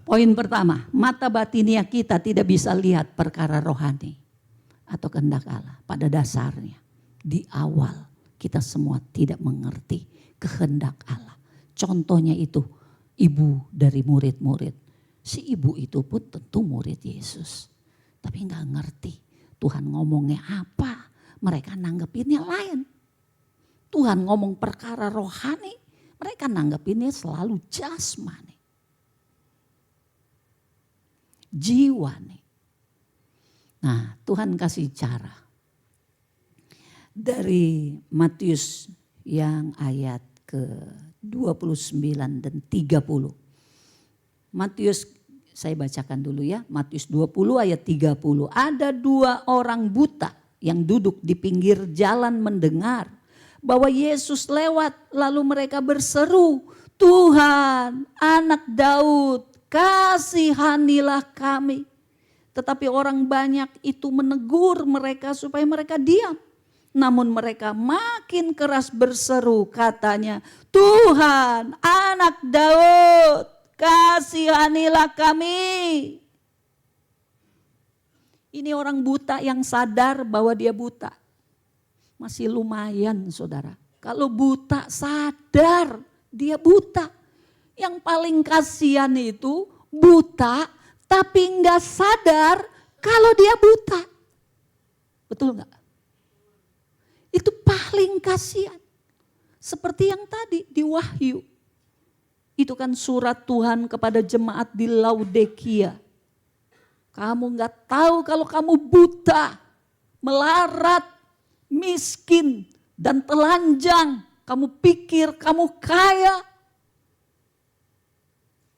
Poin pertama, mata batinia kita tidak bisa lihat perkara rohani atau kehendak Allah. Pada dasarnya, di awal kita semua tidak mengerti kehendak Allah. Contohnya itu, ibu dari murid-murid. Si ibu itu pun tentu murid Yesus. Tapi gak ngerti Tuhan ngomongnya apa. Mereka nanggepinnya lain. Tuhan ngomong perkara rohani. Mereka nanggepinnya selalu jasmani. Jiwa nih. Nah, Tuhan kasih cara. Dari Matius yang ayat ke-29 dan 30. Matius, saya bacakan dulu ya. Matius 20 ayat 30. Ada 2 orang buta yang duduk di pinggir jalan mendengar. bahwa Yesus lewat, lalu mereka berseru, Tuhan, Anak Daud, kasihanilah kami. Tetapi orang banyak itu menegur mereka supaya mereka diam. Namun mereka makin keras berseru, katanya, Tuhan, Anak Daud, kasihanilah kami. Ini orang buta yang sadar bahwa dia buta. Masih lumayan saudara. Kalau buta sadar dia buta. Yang paling kasihan itu buta tapi enggak sadar kalau dia buta. Betul enggak? Itu paling kasihan. Seperti yang tadi di Wahyu. Itu kan surat Tuhan kepada jemaat di Laodikia. Kamu enggak tahu kalau kamu buta, melarat, miskin dan telanjang, kamu pikir kamu kaya.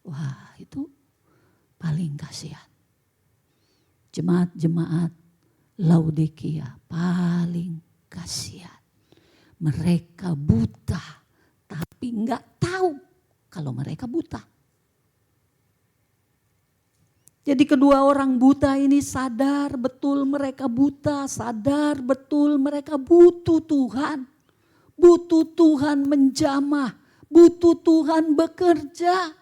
Wah, itu paling kasihan. Jemaat-jemaat Laodikia paling kasihan. Mereka buta tapi enggak tahu kalau mereka buta. Jadi kedua orang buta ini sadar betul mereka buta, sadar betul mereka butuh Tuhan. Butuh Tuhan menjamah, butuh Tuhan bekerja.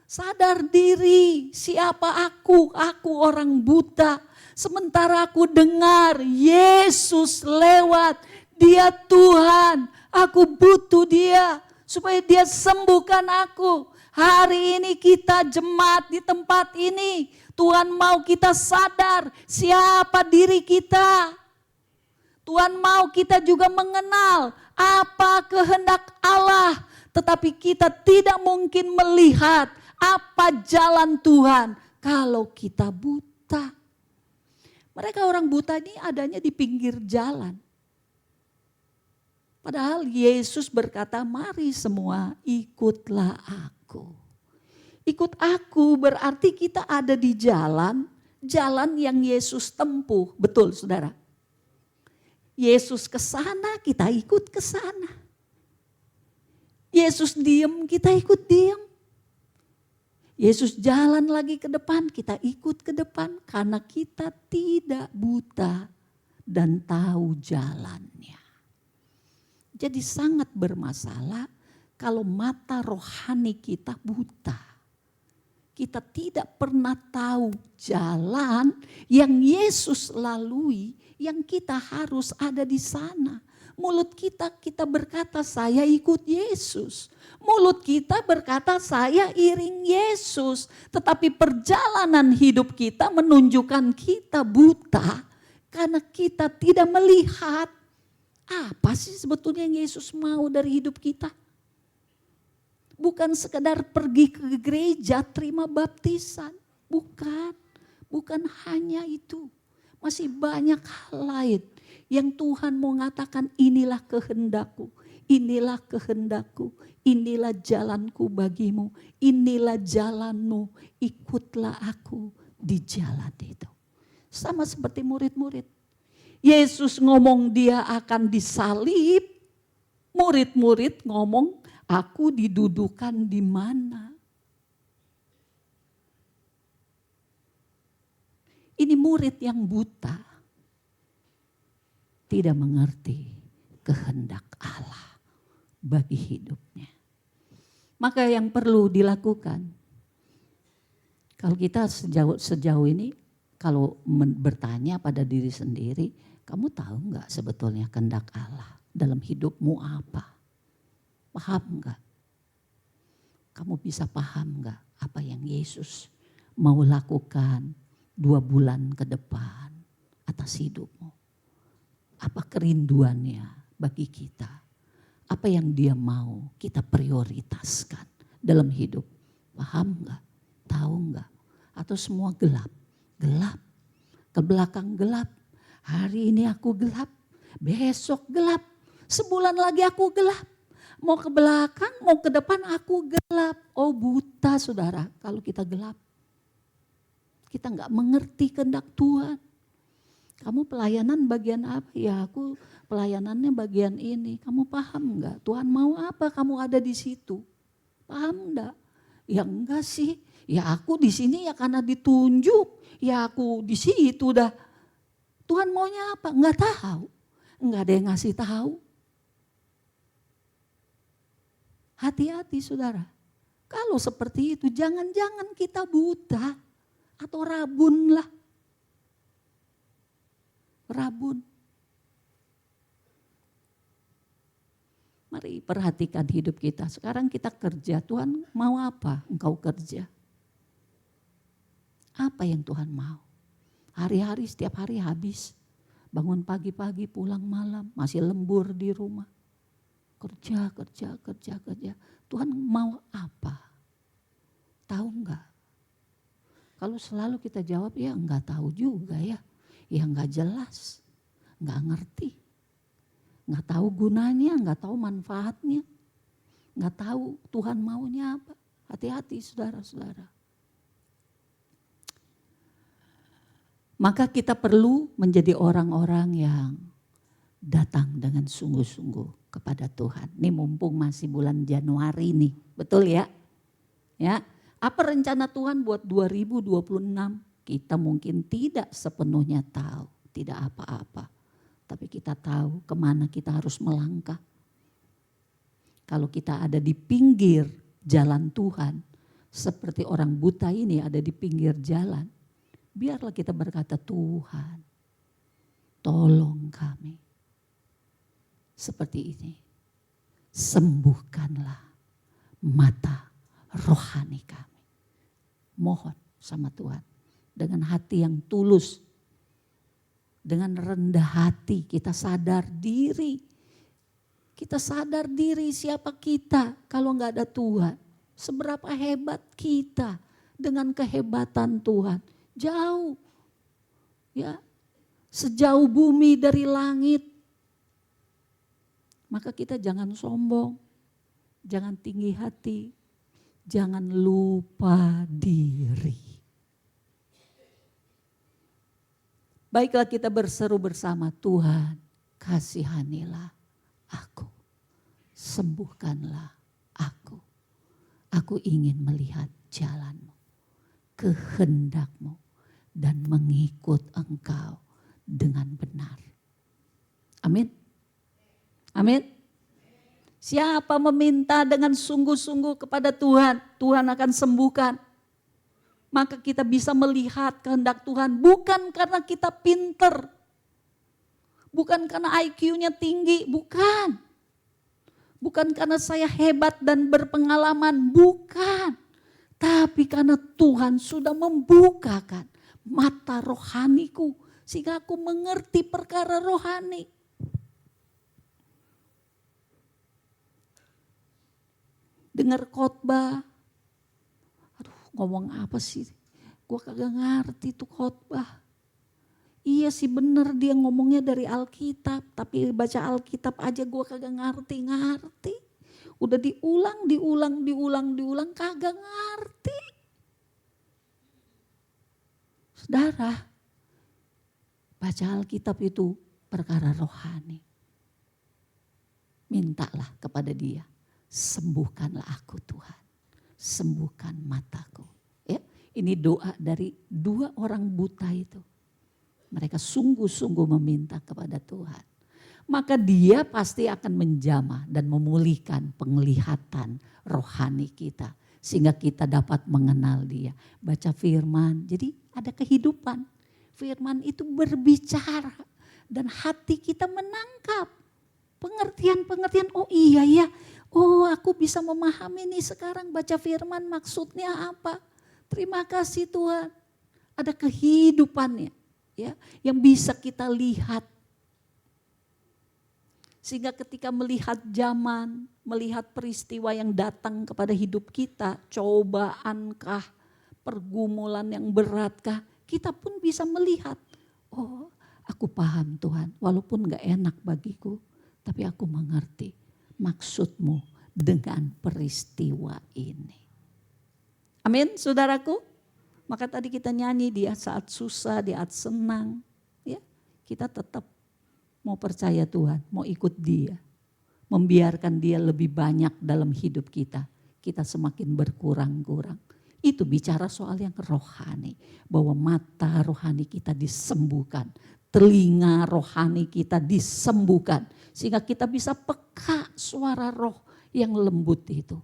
Sadar diri, siapa aku orang buta. Sementara aku dengar Yesus lewat, dia Tuhan, aku butuh dia supaya dia sembuhkan aku. Hari ini kita jemaat di tempat ini, Tuhan mau kita sadar siapa diri kita. Tuhan mau kita juga mengenal apa kehendak Allah. Tetapi kita tidak mungkin melihat apa jalan Tuhan kalau kita buta. Mereka orang buta ini adanya di pinggir jalan. Padahal Yesus berkata, mari semua ikutlah aku. Ikut aku berarti kita ada di jalan yang Yesus tempuh. Betul saudara? Yesus ke sana, kita ikut ke sana. Yesus diam, kita ikut diam. Yesus jalan lagi ke depan, kita ikut ke depan. Karena kita tidak buta dan tahu jalannya. Jadi sangat bermasalah kalau mata rohani kita buta. Kita tidak pernah tahu jalan yang Yesus lalui, yang kita harus ada di sana. Mulut kita berkata saya ikut Yesus. Mulut kita berkata saya iring Yesus. Tetapi perjalanan hidup kita menunjukkan kita buta karena kita tidak melihat apa sih sebetulnya yang Yesus mau dari hidup kita. Bukan sekedar pergi ke gereja terima baptisan. Bukan hanya itu. Masih banyak hal lain yang Tuhan mau mengatakan inilah kehendakku, inilah kehendakku, inilah jalanku bagimu, inilah jalanmu, ikutlah aku di jalan itu. Sama seperti murid-murid. Yesus ngomong dia akan disalib, murid-murid ngomong aku didudukan di mana. Ini murid yang buta, tidak mengerti kehendak Allah bagi hidupnya. Maka yang perlu dilakukan, kalau kita sejauh ini, kalau bertanya pada diri sendiri, kamu tahu nggak sebetulnya kehendak Allah dalam hidupmu apa? Paham nggak? Kamu bisa paham nggak apa yang Yesus mau lakukan 2 bulan ke depan atas hidupmu? Apa kerinduannya bagi kita? Apa yang dia mau kita prioritaskan dalam hidup? Paham nggak? Tahu nggak? Atau semua gelap? Gelap. Ke belakang gelap. Hari ini aku gelap. Besok gelap. Sebulan lagi aku gelap. Mau ke belakang, mau ke depan aku gelap. Oh buta saudara kalau kita gelap. Kita nggak mengerti kehendak Tuhan. Kamu pelayanan bagian apa? Ya aku pelayanannya bagian ini. Kamu paham enggak? Tuhan mau apa kamu ada di situ? Paham enggak? Ya enggak sih. Ya aku di sini ya karena ditunjuk. Ya aku di situ dah. Tuhan maunya apa? Enggak tahu. Enggak ada yang ngasih tahu. Hati-hati saudara. Kalau seperti itu jangan-jangan kita buta atau rabun lah. Rabun. Mari perhatikan hidup kita. Sekarang kita kerja. Tuhan mau apa engkau kerja? Apa yang Tuhan mau? Hari-hari setiap hari habis. Bangun pagi-pagi pulang malam. Masih lembur di rumah. Kerja. Tuhan mau apa? Tahu enggak? Kalau selalu kita jawab ya enggak tahu juga ya. Ya enggak jelas. Enggak ngerti. Enggak tahu gunanya, enggak tahu manfaatnya. Enggak tahu Tuhan maunya apa. Hati-hati saudara-saudara. Maka kita perlu menjadi orang-orang yang datang dengan sungguh-sungguh kepada Tuhan. Ini mumpung masih bulan Januari nih, betul ya? Ya, apa rencana Tuhan buat 2026? Kita mungkin tidak sepenuhnya tahu, tidak apa-apa. Tapi kita tahu kemana kita harus melangkah. Kalau kita ada di pinggir jalan Tuhan, seperti orang buta ini ada di pinggir jalan, biarlah kita berkata, Tuhan, tolong kami. Seperti ini, sembuhkanlah mata rohani kami. Mohon sama Tuhan, dengan hati yang tulus, dengan rendah hati kita sadar diri. Kita sadar diri siapa kita kalau enggak ada Tuhan. Seberapa hebat kita dengan kehebatan Tuhan. Jauh, ya, sejauh bumi dari langit. Maka kita jangan sombong, jangan tinggi hati, jangan lupa diri. Baiklah kita berseru bersama, Tuhan kasihanilah aku, sembuhkanlah aku. Aku ingin melihat jalan-Mu, kehendak-Mu, dan mengikut Engkau dengan benar. Amin. Amin. Siapa meminta dengan sungguh-sungguh kepada Tuhan, Tuhan akan sembuhkan. Maka kita bisa melihat kehendak Tuhan bukan karena kita pinter. Bukan karena IQ-nya tinggi, bukan. Bukan karena saya hebat dan berpengalaman, bukan. Tapi karena Tuhan sudah membukakan mata rohaniku sehingga aku mengerti perkara rohani. Dengar khotbah, aduh ngomong apa sih, gue kagak ngerti tuh khotbah. Iya sih bener dia ngomongnya dari Alkitab, tapi baca Alkitab aja gue kagak ngerti. Udah diulang, kagak ngerti. Saudara, baca Alkitab itu perkara rohani. Mintalah kepada Dia. Sembuhkanlah aku Tuhan, sembuhkan mataku. Ya, ini doa dari dua orang buta itu. Mereka sungguh-sungguh meminta kepada Tuhan. Maka Dia pasti akan menjamah dan memulihkan penglihatan rohani kita. Sehingga kita dapat mengenal Dia. Baca firman, jadi ada kehidupan. Firman itu berbicara dan hati kita menangkap. Pengertian-pengertian, oh iya ya. Oh aku bisa memahami nih sekarang baca firman maksudnya apa. Terima kasih Tuhan. Ada kehidupannya ya yang bisa kita lihat. Sehingga ketika melihat zaman, melihat peristiwa yang datang kepada hidup kita, cobaankah, pergumulan yang beratkah, kita pun bisa melihat. Oh aku paham Tuhan, walaupun gak enak bagiku, tapi aku mengerti maksud-Mu dengan peristiwa ini. Amin, saudaraku. Maka tadi kita nyanyi di saat susah, di saat senang, ya kita tetap mau percaya Tuhan, mau ikut Dia, membiarkan Dia lebih banyak dalam hidup kita, kita semakin berkurang-kurang. Itu bicara soal yang rohani, bahwa mata rohani kita disembuhkan, telinga rohani kita disembuhkan, sehingga kita bisa peka suara roh yang lembut itu.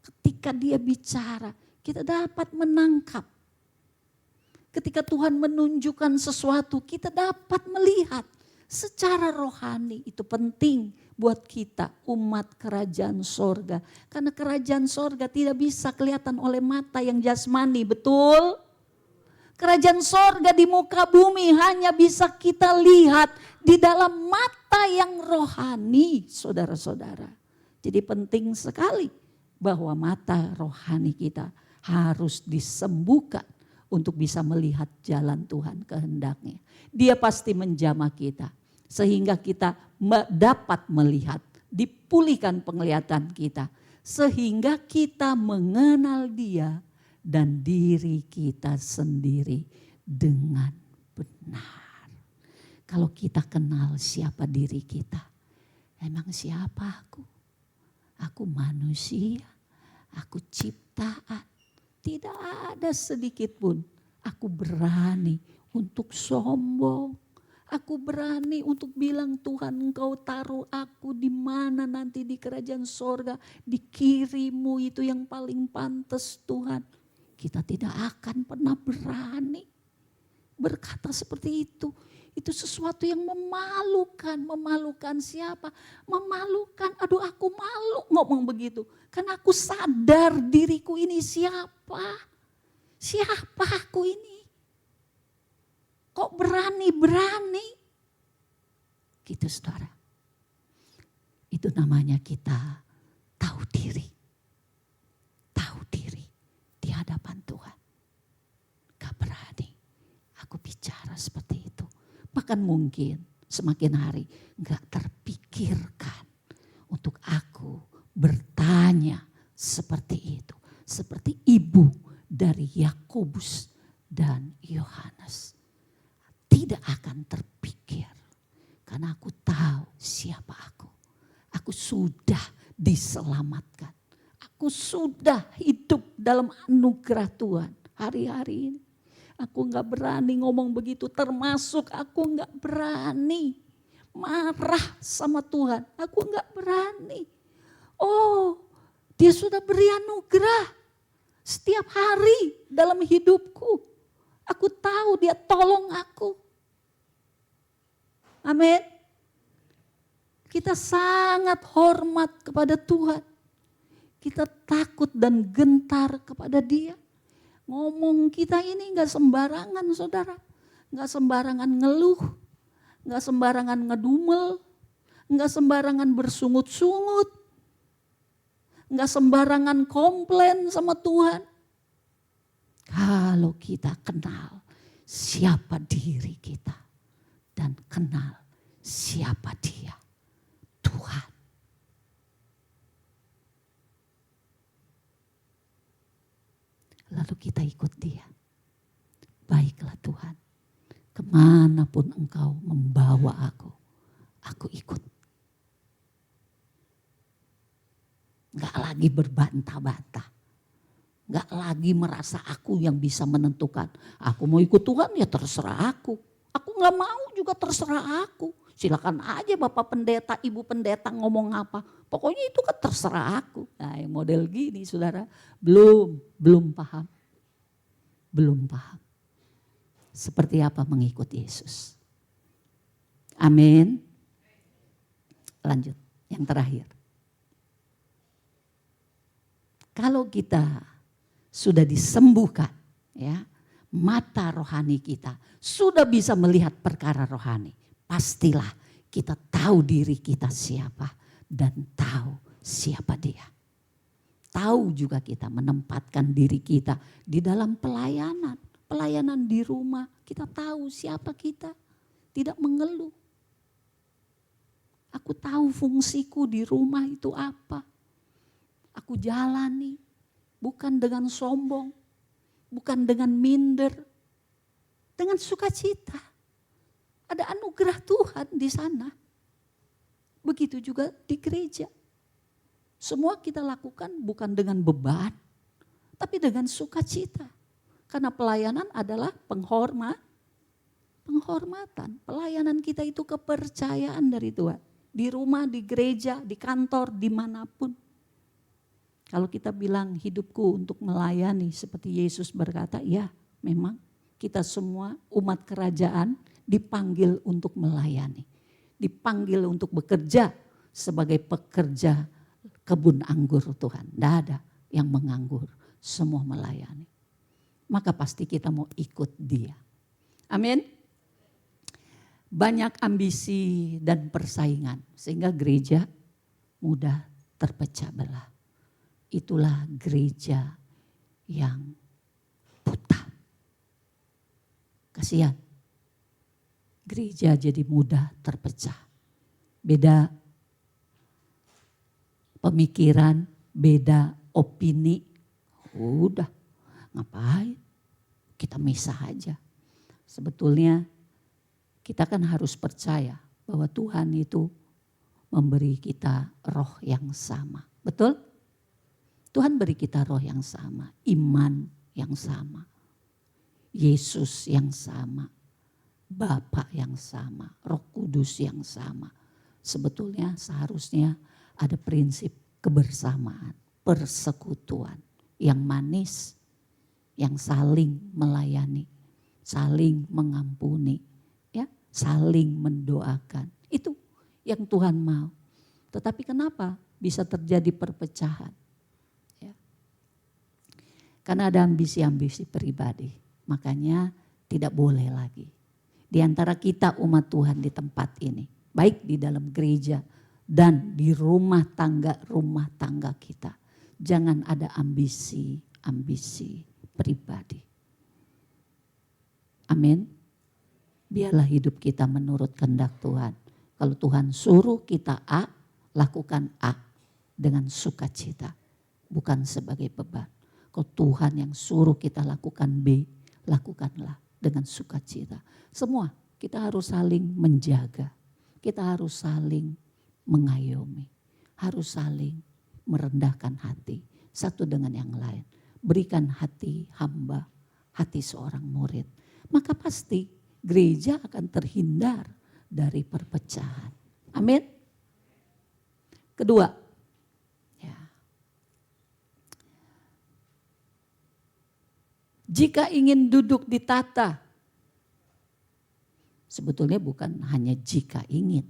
Ketika Dia bicara, kita dapat menangkap. Ketika Tuhan menunjukkan sesuatu, kita dapat melihat secara rohani. Itu penting buat kita, umat kerajaan sorga. Karena kerajaan sorga tidak bisa kelihatan oleh mata yang jasmani, betul? Kerajaan sorga di muka bumi hanya bisa kita lihat di dalam mata yang rohani, saudara-saudara. Jadi penting sekali bahwa mata rohani kita harus disembuhkan untuk bisa melihat jalan Tuhan kehendaknya. Dia pasti menjamah kita sehingga kita dapat melihat, dipulihkan penglihatan kita sehingga kita mengenal Dia dan diri kita sendiri dengan benar. Kalau kita kenal siapa diri kita, emang siapa aku? Aku manusia, aku ciptaan. Tidak ada sedikit pun aku berani untuk sombong. Aku berani untuk bilang, Tuhan, Engkau taruh aku di mana nanti di kerajaan sorga. Di kirimu itu yang paling pantas, Tuhan. Kita tidak akan pernah berani berkata seperti itu. Itu sesuatu yang memalukan. Memalukan siapa? Memalukan, aduh aku malu ngomong begitu. Karena aku sadar diriku ini siapa. Siapa aku ini? Kok berani-berani? Gitu saudara. Itu namanya kita tahu diri. Tahu diri di hadapan Tuhan. Gak berani aku bicara seperti itu. Bahkan mungkin semakin hari gak terpikirkan untuk aku bertanya seperti itu. Seperti ibu dari Yakobus dan Yohanes. Tidak akan terpikir. Karena aku tahu siapa aku. Aku sudah diselamatkan. Aku sudah hidup dalam anugerah Tuhan hari-hari ini. Aku gak berani ngomong begitu, termasuk aku gak berani marah sama Tuhan. Aku gak berani. Oh, Dia sudah beri anugerah setiap hari dalam hidupku. Aku tahu Dia tolong aku. Amin. Kita sangat hormat kepada Tuhan. Kita takut dan gentar kepada Dia. Ngomong kita ini gak sembarangan saudara. Gak sembarangan ngeluh. Gak sembarangan ngedumel. Gak sembarangan bersungut-sungut. Gak sembarangan komplain sama Tuhan. Kalau kita kenal siapa diri kita. Dan kenal siapa Dia. Tuhan. Lalu kita ikut Dia. Baiklah Tuhan, kemanapun Engkau membawa aku ikut. Gak lagi berbantah-bantah. Gak lagi merasa aku yang bisa menentukan. Aku mau ikut Tuhan ya terserah aku. Aku gak mau juga terserah aku. Silakan aja Bapak Pendeta, Ibu Pendeta ngomong apa. Pokoknya itu kan terserah aku. Nah yang model gini saudara, belum paham. Belum paham. Seperti apa mengikut Yesus. Amin. Lanjut, yang terakhir. Kalau kita sudah disembuhkan, ya, mata rohani kita sudah bisa melihat perkara rohani. Pastilah kita tahu diri kita siapa dan tahu siapa Dia. Tahu juga kita menempatkan diri kita di dalam pelayanan. Pelayanan di rumah, kita tahu siapa kita. Tidak mengeluh. Aku tahu fungsiku di rumah itu apa. Aku jalani, bukan dengan sombong, bukan dengan minder, dengan sukacita. Ada anugerah Tuhan di sana. Begitu juga di gereja. Semua kita lakukan bukan dengan beban, tapi dengan sukacita. Karena pelayanan adalah penghormatan. Pelayanan kita itu kepercayaan dari Tuhan. Di rumah, di gereja, di kantor, dimanapun. Kalau kita bilang hidupku untuk melayani seperti Yesus berkata, ya memang kita semua umat kerajaan dipanggil untuk melayani. Dipanggil untuk bekerja sebagai pekerja kebun anggur Tuhan. Tidak ada yang menganggur, semua melayani. Maka pasti kita mau ikut dia. Amin. Banyak ambisi dan persaingan sehingga gereja mudah terpecah belah. Itulah gereja yang buta. Kasihan. Gereja jadi mudah terpecah. Beda pemikiran, beda opini. Udah, ngapain? Kita misah aja. Sebetulnya kita kan harus percaya bahwa Tuhan itu memberi kita roh yang sama. Betul? Tuhan beri kita roh yang sama, iman yang sama, Yesus yang sama, Bapa yang sama, Roh Kudus yang sama. Sebetulnya seharusnya ada prinsip kebersamaan, persekutuan yang manis, yang saling melayani, saling mengampuni, ya, saling mendoakan. Itu yang Tuhan mau. Tetapi kenapa bisa terjadi perpecahan? Karena ada ambisi-ambisi pribadi. Makanya tidak boleh lagi. Di antara kita umat Tuhan di tempat ini. Baik di dalam gereja dan di rumah tangga kita. Jangan ada ambisi pribadi. Amin. Biarlah hidup kita menurut kehendak Tuhan. Kalau Tuhan suruh kita A, lakukan A dengan sukacita. Bukan sebagai beban. Kalau Tuhan yang suruh kita lakukan B, lakukanlah dengan sukacita. Semua kita harus saling menjaga. Kita harus saling mengayomi. Harus saling merendahkan hati satu dengan yang lain. Berikan hati hamba, hati seorang murid. Maka pasti gereja akan terhindar dari perpecahan. Amin. Kedua, jika ingin duduk di tata, sebetulnya bukan hanya jika ingin,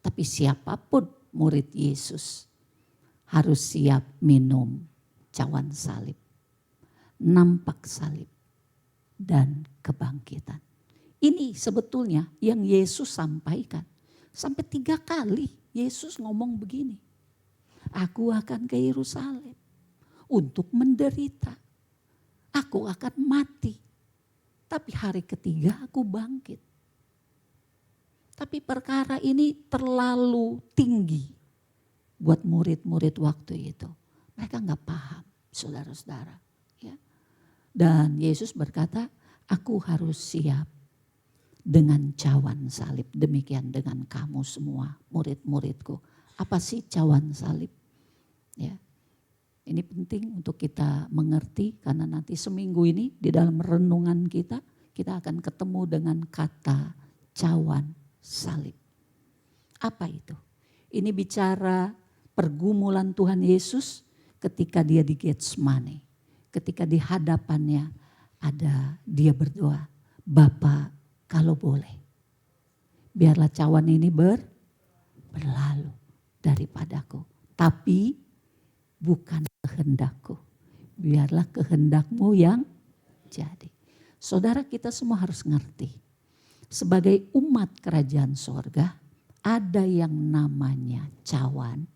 tapi siapapun murid Yesus harus siap minum cawan salib, nampak salib, dan kebangkitan. Ini sebetulnya yang Yesus sampaikan. Sampai 3 kali Yesus ngomong begini, aku akan ke Yerusalem untuk menderita. Aku akan mati, tapi hari ketiga aku bangkit. Tapi perkara ini terlalu tinggi buat murid-murid waktu itu. Mereka nggak paham, saudara-saudara. Ya. Dan Yesus berkata, aku harus siap dengan cawan salib. Demikian dengan kamu semua, murid-muridku. Apa sih cawan salib? Ya. Ini penting untuk kita mengerti karena nanti seminggu ini di dalam renungan kita akan ketemu dengan kata cawan salib. Apa itu? Ini bicara pergumulan Tuhan Yesus ketika dia di Getsemani. Ketika di hadapannya dia berdoa, Bapa kalau boleh biarlah cawan ini berlalu daripadaku. Tapi bukan kehendakku, biarlah kehendakmu yang jadi. Saudara, kita semua harus ngerti. Sebagai umat kerajaan sorga, ada yang namanya cawan,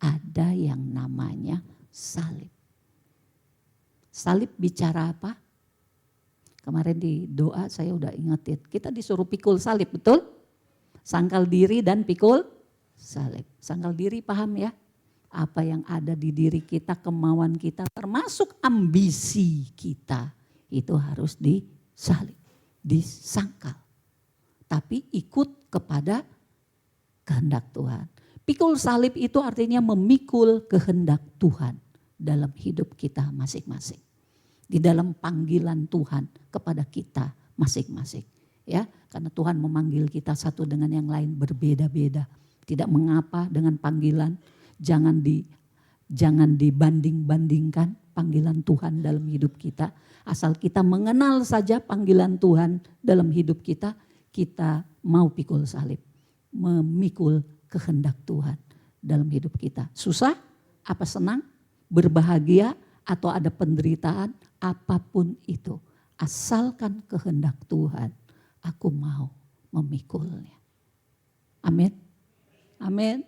ada yang namanya salib. Salib bicara apa? Kemarin di doa saya udah ingetin, kita disuruh pikul salib, betul? Sangkal diri dan pikul salib. Sangkal diri paham ya? Apa yang ada di diri kita, kemauan kita, termasuk ambisi kita, itu harus disalib, disangkal. tapi ikut kepada kehendak Tuhan. Pikul salib itu artinya memikul kehendak Tuhan dalam hidup kita masing-masing. Di dalam panggilan Tuhan kepada kita masing-masing. Ya, karena Tuhan memanggil kita satu dengan yang lain berbeda-beda. Tidak mengapa dengan panggilan, jangan dibanding-bandingkan panggilan Tuhan dalam hidup kita. Asal kita mengenal saja panggilan Tuhan dalam hidup kita, kita mau pikul salib. Memikul kehendak Tuhan dalam hidup kita. Susah? Apa senang? Berbahagia? Atau ada penderitaan? Apapun itu. Asalkan kehendak Tuhan, aku mau memikulnya. Amin. Amin.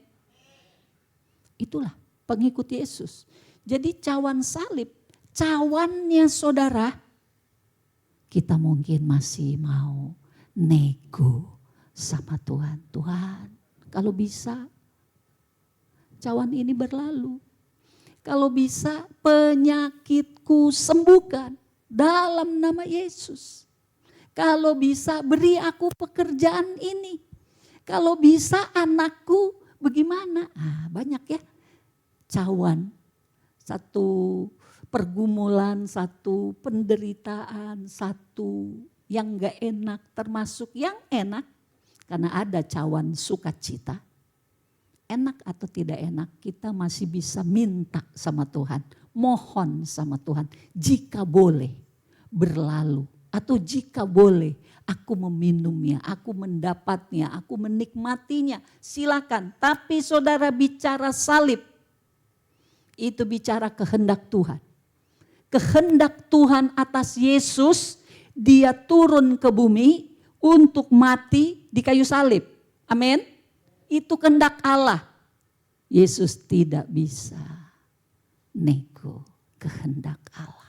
Itulah pengikut Yesus. Jadi cawan salib, cawannya saudara, kita mungkin masih mau nego sama Tuhan. Tuhan, kalau bisa cawan ini berlalu. Kalau bisa penyakitku sembuhkan dalam nama Yesus. Kalau bisa beri aku pekerjaan ini. Kalau bisa anakku bagaimana? Banyak ya cawan. Satu pergumulan, satu penderitaan, satu yang gak enak termasuk yang enak. Karena ada cawan sukacita. Enak atau tidak enak kita masih bisa minta sama Tuhan. Mohon sama Tuhan jika boleh berlalu. Atau jika boleh aku meminumnya, aku mendapatnya, aku menikmatinya. Silakan. Tapi saudara bicara salib. Itu bicara kehendak Tuhan. Kehendak Tuhan atas Yesus, dia turun ke bumi untuk mati di kayu salib. Amin. Itu kehendak Allah. Yesus tidak bisa nego kehendak Allah.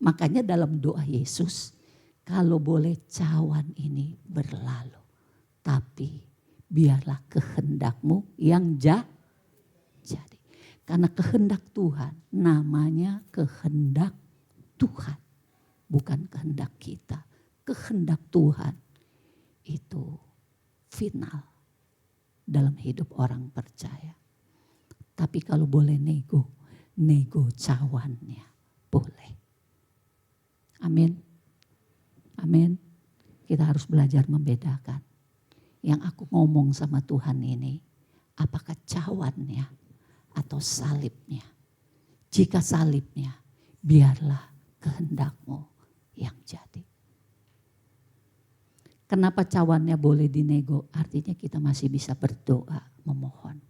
Makanya dalam doa Yesus, kalau boleh cawan ini berlalu, tapi biarlah kehendakmu yang jadi. Karena kehendak Tuhan namanya kehendak Tuhan, bukan kehendak kita. Kehendak Tuhan itu final dalam hidup orang percaya. Tapi kalau boleh nego cawannya boleh. Amin. Amin. Kita harus belajar membedakan. Yang aku ngomong sama Tuhan ini, apakah cawannya atau salibnya? Jika salibnya, biarlah kehendakmu yang jadi. Kenapa cawannya boleh dinego? Artinya kita masih bisa berdoa, memohon.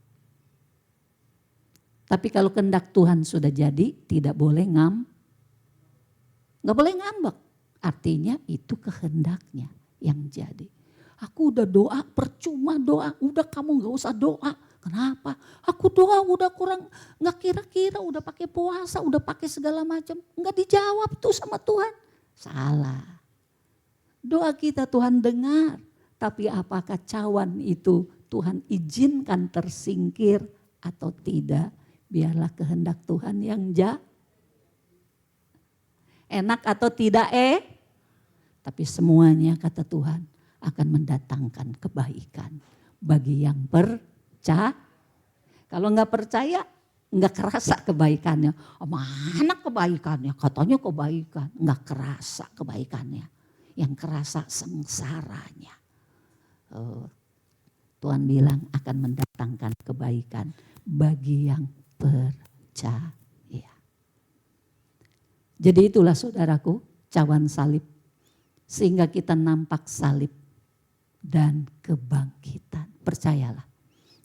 Tapi kalau kehendak Tuhan sudah jadi, tidak boleh nggak boleh ngambek. Artinya itu kehendaknya yang jadi. Aku udah doa, percuma doa. Udah kamu gak usah doa. Kenapa? Aku doa udah kurang, gak kira-kira, udah pakai puasa, udah pakai segala macam. Gak dijawab tuh sama Tuhan. Salah. Doa kita Tuhan dengar. Tapi apakah cawan itu Tuhan izinkan tersingkir atau tidak? Biarlah kehendak Tuhan yang enak atau tidak tapi semuanya kata Tuhan akan mendatangkan kebaikan bagi yang percaya. Kalau nggak percaya nggak kerasa kebaikannya. Mana kebaikannya? Katanya kebaikan, nggak kerasa kebaikannya. Yang kerasa sengsaranya. Tuhan bilang akan mendatangkan kebaikan bagi yang percaya. Jadi itulah saudaraku, cawan salib. Sehingga kita nampak salib dan kebangkitan. Percayalah,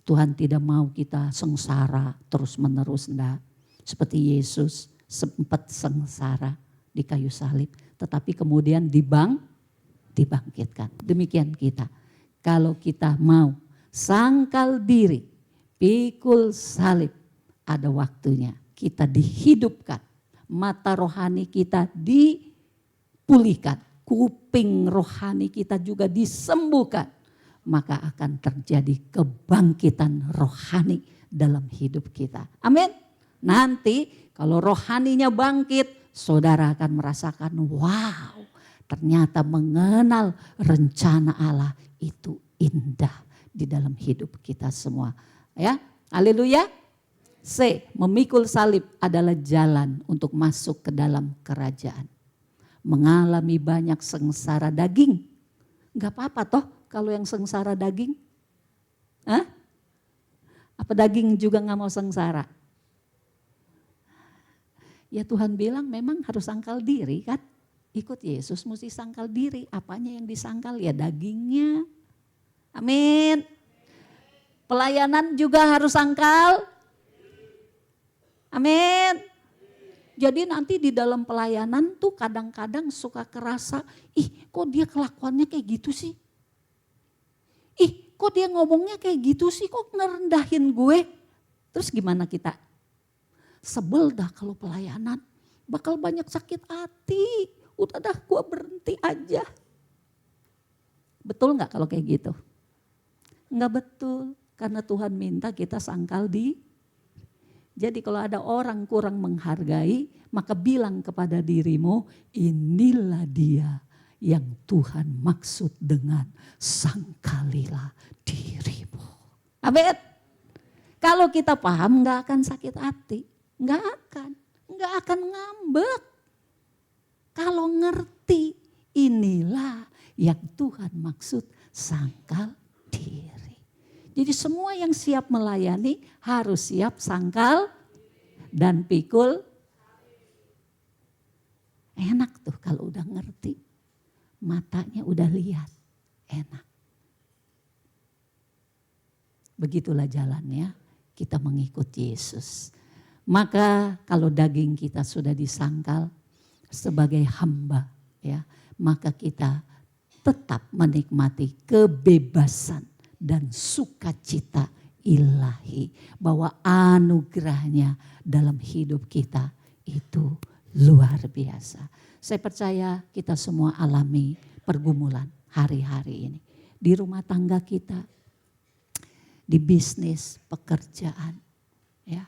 Tuhan tidak mau kita sengsara terus menerus. Enggak. Seperti Yesus sempat sengsara di kayu salib. Tetapi kemudian dibangkitkan. Demikian kita. Kalau kita mau sangkal diri, pikul salib, ada waktunya kita dihidupkan. Mata rohani kita dipulihkan. Kuping rohani kita juga disembuhkan. Maka akan terjadi kebangkitan rohani dalam hidup kita. Amin. Nanti kalau rohaninya bangkit, saudara akan merasakan wow. Ternyata mengenal rencana Allah itu indah di dalam hidup kita semua. Ya, haleluya. C, memikul salib adalah jalan untuk masuk ke dalam kerajaan. Mengalami banyak sengsara daging. Gak apa-apa toh kalau yang sengsara daging. Hah? Apa daging juga gak mau sengsara? Ya Tuhan bilang memang harus sangkal diri kan. Ikut Yesus mesti sangkal diri. Apanya yang disangkal? Ya dagingnya. Amin. Pelayanan juga harus sangkal. Amin. Jadi nanti di dalam pelayanan tuh kadang-kadang suka kerasa, ih kok dia kelakuannya kayak gitu sih? Ih kok dia ngomongnya kayak gitu sih, kok ngerendahin gue? Terus gimana kita? Sebel dah kalau pelayanan, bakal banyak sakit hati. Udah dah gue berhenti aja. Betul gak kalau kayak gitu? Enggak betul, karena Tuhan minta kita sangkal di. Jadi kalau ada orang kurang menghargai, maka bilang kepada dirimu, inilah dia yang Tuhan maksud dengan sangkalilah dirimu. Amin. Kalau kita paham gak akan sakit hati, gak akan ngambek. Kalau ngerti inilah yang Tuhan maksud sangkal diri. Jadi semua yang siap melayani harus siap sangkal dan pikul. Enak tuh kalau udah ngerti. Matanya udah lihat. Enak. Begitulah jalannya kita mengikut Yesus. Maka kalau daging kita sudah disangkal sebagai hamba, ya, maka kita tetap menikmati kebebasan dan sukacita ilahi, bahwa anugerahnya dalam hidup kita itu luar biasa. Saya percaya kita semua alami pergumulan hari-hari ini di rumah tangga kita, di bisnis, pekerjaan, ya,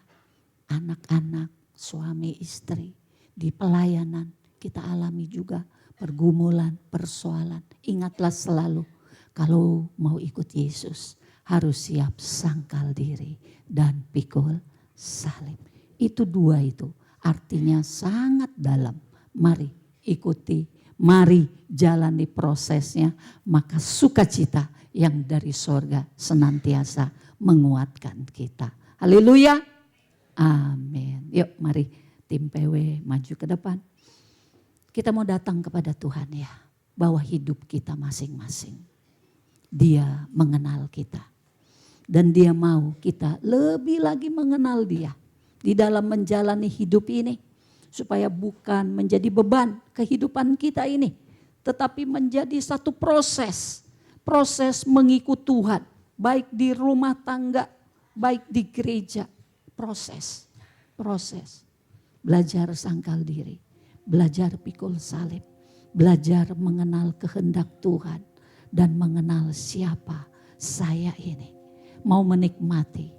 anak-anak, suami, istri. Di pelayanan kita alami juga pergumulan, persoalan. Ingatlah selalu kalau mau ikut Yesus harus siap sangkal diri dan pikul salib. Itu dua itu artinya sangat dalam. Mari ikuti, mari jalani prosesnya. Maka sukacita yang dari sorga senantiasa menguatkan kita. Haleluya. Amin. Yuk mari. Tim PW maju ke depan. Kita mau datang kepada Tuhan ya. Bahwa hidup kita masing-masing. Dia mengenal kita. Dan dia mau kita lebih lagi mengenal dia. Di dalam menjalani hidup ini. Supaya bukan menjadi beban kehidupan kita ini. Tetapi menjadi satu proses. Proses mengikut Tuhan. Baik di rumah tangga. Baik di gereja. Proses. Belajar sangkal diri, belajar pikul salib, belajar mengenal kehendak Tuhan dan mengenal siapa saya ini. Mau menikmati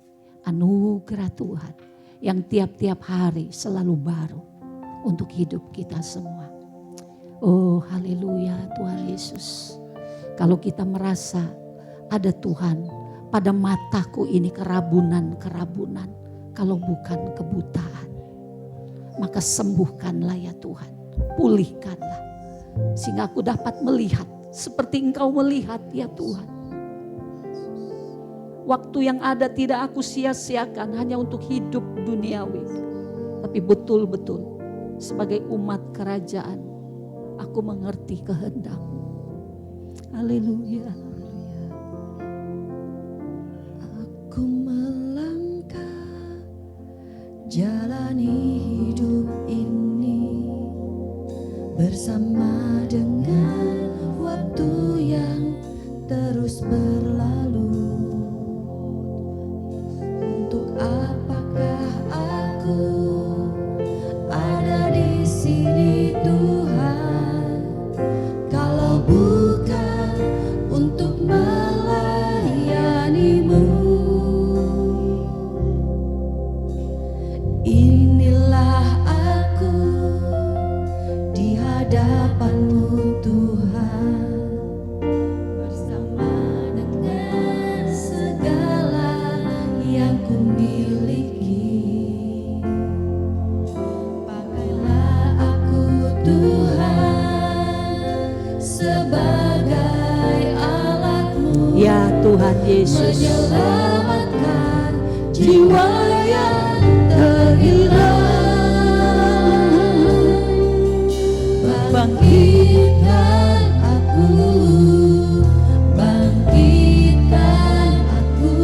anugerah Tuhan yang tiap-tiap hari selalu baru untuk hidup kita semua. Oh haleluya Tuhan Yesus. Kalau kita merasa ada Tuhan pada mataku ini kerabunan, kalau bukan kebutaan. Maka sembuhkanlah ya Tuhan, pulihkanlah. Sehingga aku dapat melihat seperti Engkau melihat ya Tuhan. Waktu yang ada tidak aku sia-siakan hanya untuk hidup duniawi. Tapi betul-betul sebagai umat kerajaan, aku mengerti kehendak-Mu. Haleluya. Aku melangkah jalani hidup ini bersama dengan waktu yang terus berlalu. Untuk apakah aku ada di sini Tuhan, kalau bukan untuk melayani-Mu? Inilah aku di hadapan-Mu Tuhan. Yesus. menyelamatkan jiwa yang terhilang, bangkitkan aku, bangkitkan aku,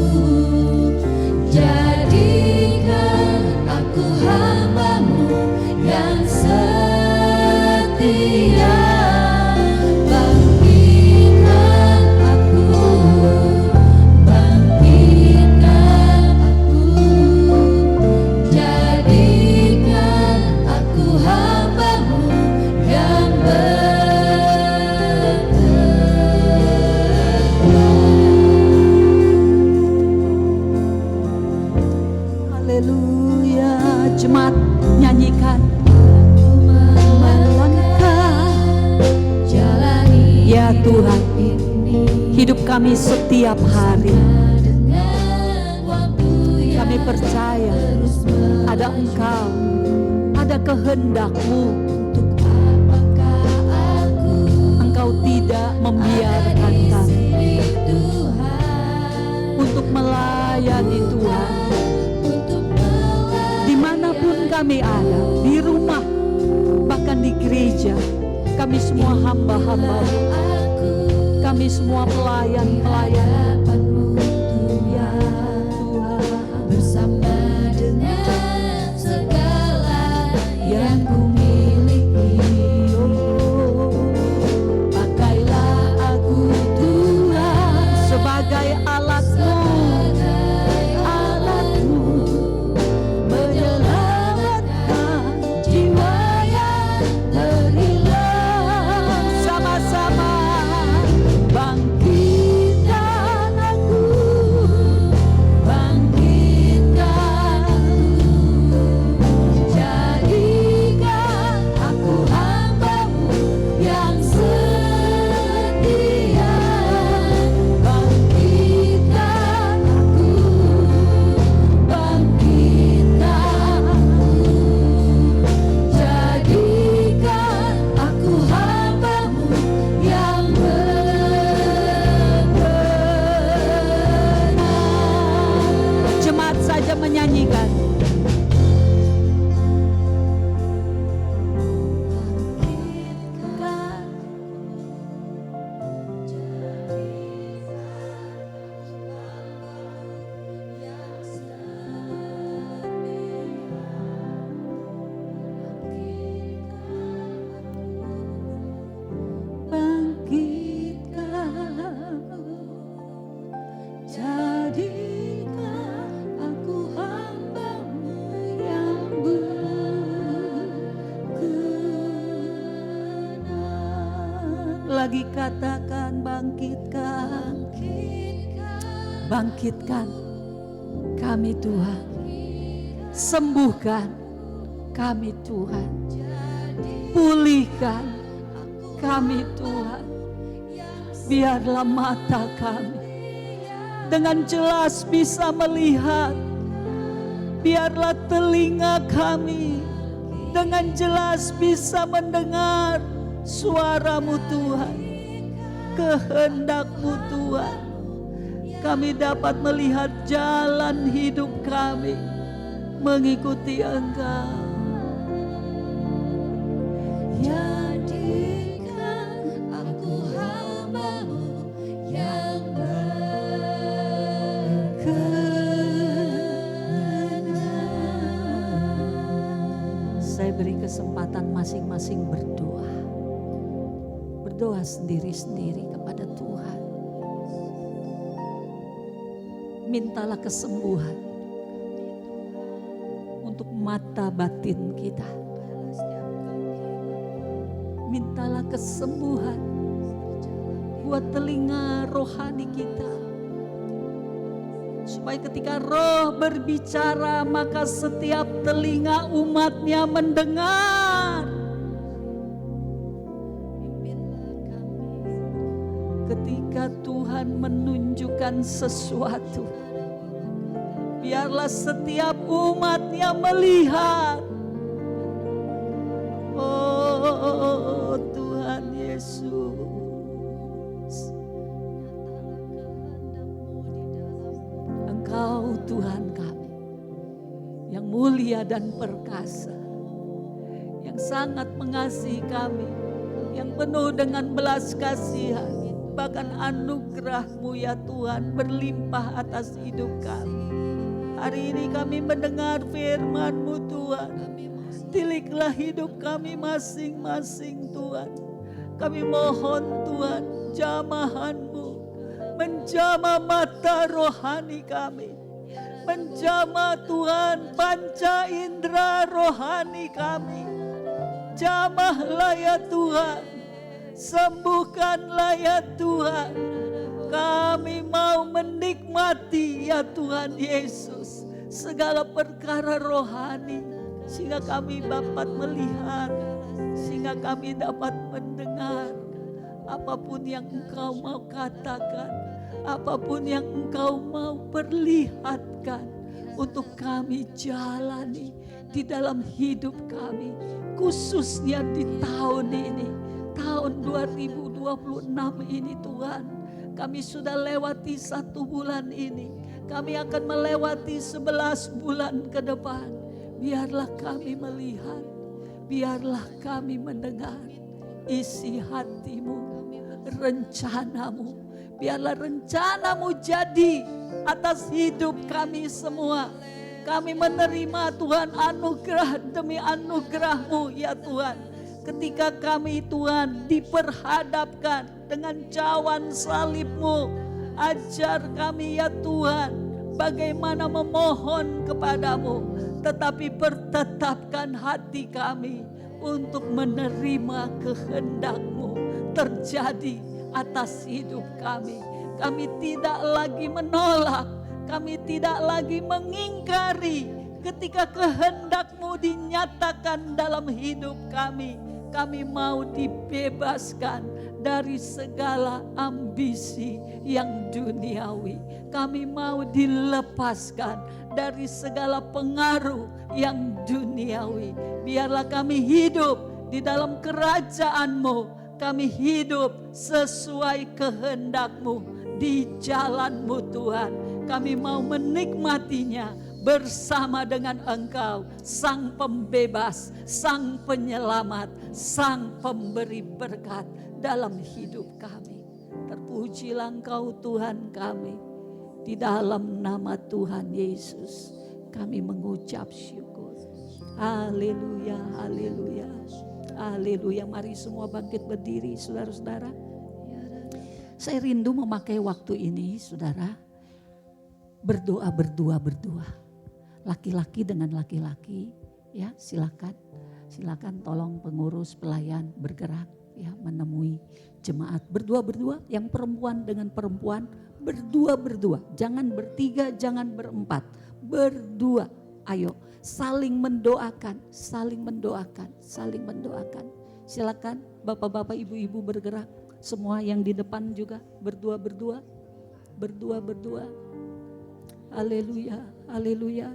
jadikan aku hamba-Mu yang setia. Bangkitkan aku, bangkitkan aku, jadikan aku hamba-Mu yang Haleluya. Jemaat nyanyikan. jalani Ya Tuhan, ini hidup kami setiap hari. dengan waktu yang Kami percaya terus ada Engkau, ada kehendak-Mu. untuk apakah aku Engkau tidak membiarkan di kami sini Tuhan, untuk melayani Tuhan. untuk melayani Dimanapun kami ada, di rumah, bahkan di gereja, kami semua hamba-hamba, aku kami semua pelayan-pelayan. hadapan-Mu Ya Tuhan, Tuhan, bersama dengan segala yang ku miliki. Pakailah aku Tuhan sebagai alat-Mu, alat-Mu, menyelamatkan jiwa yang terhilang. sama-sama Bangkitkan aku, bangkitkan aku, jadikan aku hamba-Mu yang setia. Bangkitkan aku, bangkitkan aku, jadikan aku hamba-Mu yang benar. jemaat saja menyanyikan. Jadikan aku hamba-Mu yang berkenan. Lagi katakan bangkitkan, bangkitkan kami Tuhan, sembuhkan kami Tuhan, pulihkan kami Tuhan. Biarlah mata kami dengan jelas bisa melihat, biarlah telinga kami dengan jelas bisa mendengar suara-Mu Tuhan, kehendak-Mu Tuhan. Kami dapat melihat jalan hidup kami mengikuti Engkau. Jadikan aku hamba-Mu yang berkenan. Saya beri kesempatan masing-masing berdoa. Berdoa sendiri-sendiri kepada Tuhan. Mintalah kesembuhan untuk mata batin kita. Mintalah kesembuhan buat telinga rohani kita. Supaya ketika Roh berbicara, maka setiap telinga umat-Nya mendengar. Ketika Tuhan menunjukkan sesuatu, biarlah setiap umat-Nya melihat. Oh Tuhan Yesus, Tuhan kami yang mulia dan perkasa, yang sangat mengasihi kami, yang penuh dengan belas kasihan, bahkan anugerah-Mu ya Tuhan berlimpah atas hidup kami. Hari ini kami mendengar firman-Mu Tuhan. Tiliklah hidup kami masing-masing Tuhan. Kami mohon Tuhan, jamahan-Mu menjamah mata rohani kami. Menjamah Tuhan panca indera rohani kami. Jamahlah ya Tuhan, sembuhkanlah ya Tuhan. Kami mau menikmati ya Tuhan Yesus segala perkara rohani, sehingga kami dapat melihat, sehingga kami dapat mendengar apapun yang Engkau mau katakan, apapun yang Engkau mau perlihatkan untuk kami jalani di dalam hidup kami, khususnya di tahun ini, tahun 2026 ini Tuhan. Kami sudah lewati 1 bulan ini, kami akan melewati 11 bulan ke depan. Biarlah kami melihat, biarlah kami mendengar isi hati-Mu, rencana-Mu. Biarlah rencana-Mu jadi atas hidup kami semua. Kami menerima Tuhan anugerah demi anugerah-Mu ya Tuhan. Ketika kami Tuhan diperhadapkan dengan cawan salib-Mu, ajar kami ya Tuhan bagaimana memohon kepadamu, tetapi bertetapkan hati kami untuk menerima kehendak-Mu terjadi atas hidup kami. Kami tidak lagi menolak, kami tidak lagi mengingkari ketika kehendak-Mu dinyatakan dalam hidup kami. Kami mau dibebaskan dari segala ambisi yang duniawi. Kami mau dilepaskan dari segala pengaruh yang duniawi. Biarlah kami hidup di dalam kerajaan-Mu. Kami hidup sesuai kehendak-Mu di jalan-Mu Tuhan. Kami mau menikmatinya bersama dengan Engkau, Sang Pembebas, Sang Penyelamat, Sang Pemberi berkat dalam hidup kami. Terpujilah Engkau Tuhan kami. Di dalam nama Tuhan Yesus kami mengucap syukur. Haleluya, haleluya, haleluya. Mari semua bangkit berdiri saudara-saudara. Saya rindu memakai waktu ini saudara, berdoa berdua. Laki-laki dengan laki-laki, ya silakan tolong pengurus pelayan bergerak ya menemui jemaat berdua, yang perempuan dengan perempuan berdua, jangan bertiga, jangan berempat, berdua. Ayo saling mendoakan. Silakan bapak-bapak, ibu-ibu bergerak, semua yang di depan juga berdua. Haleluya, haleluya.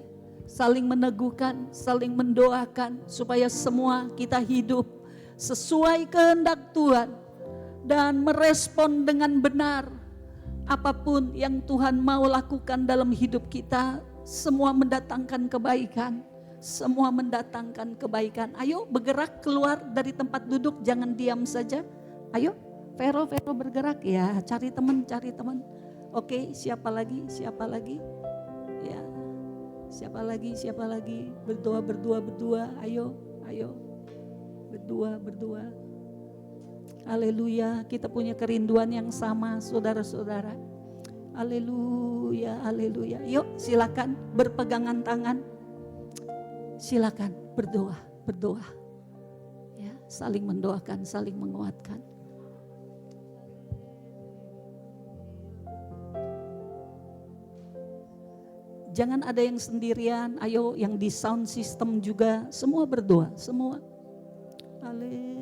Saling meneguhkan, saling mendoakan supaya semua kita hidup sesuai kehendak Tuhan dan merespon dengan benar apapun yang Tuhan mau lakukan dalam hidup kita. Semua mendatangkan kebaikan. Ayo bergerak keluar dari tempat duduk, jangan diam saja. Ayo Vero bergerak ya, cari teman. Oke, siapa lagi? Ya. Siapa lagi? Berdua. Ayo. Berdua. Haleluya, kita punya kerinduan yang sama saudara-saudara. Haleluya. Yuk silakan berpegangan tangan. Silakan berdoa. Ya, saling mendoakan, saling menguatkan. Jangan ada yang sendirian, ayo yang di sound system juga semua berdoa, semua. Haleluya.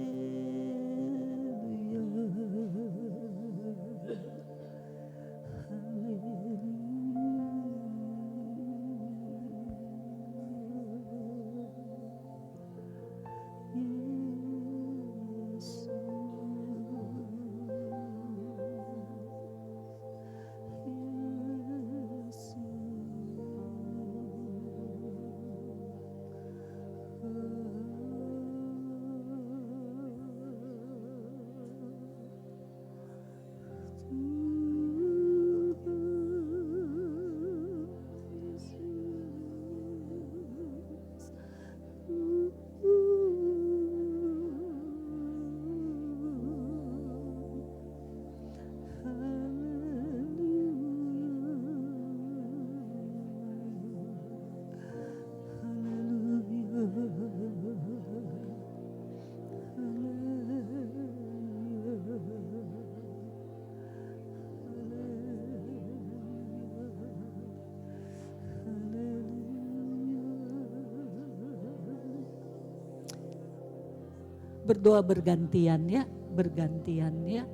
berdoa bergantian ya, bergantian ya.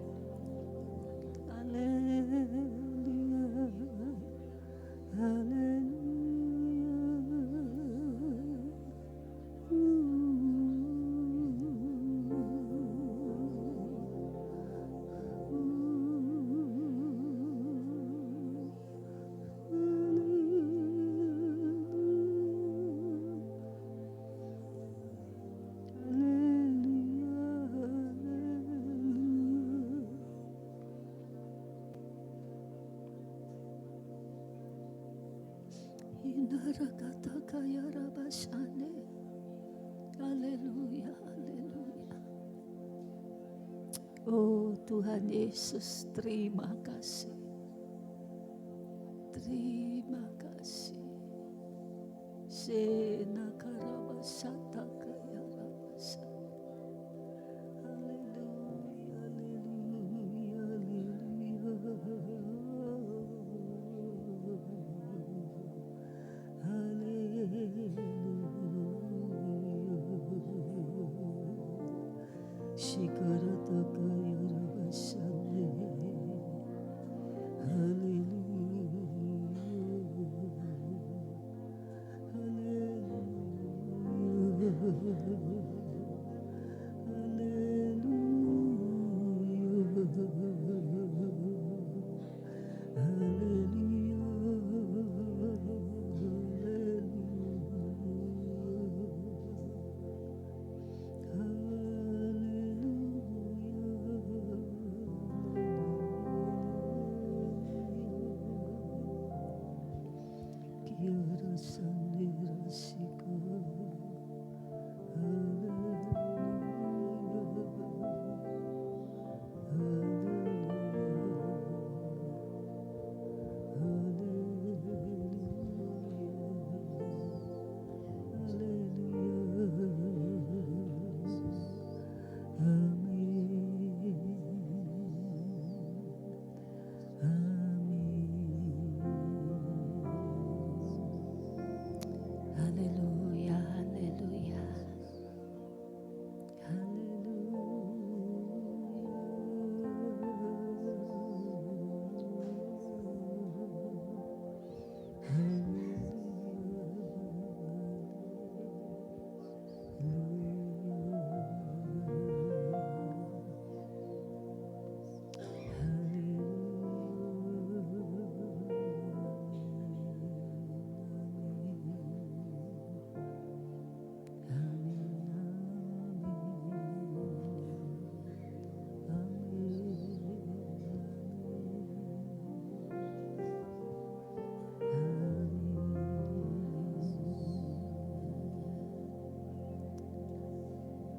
Haleluya, haleluya. Oh Tuhan Yesus, terima kasih. Terima kasih. Senakarabasata kayarabasa. Haleluya, haleluya, haleluya. Shikarata kayarabasane. Haleluya, haleluya.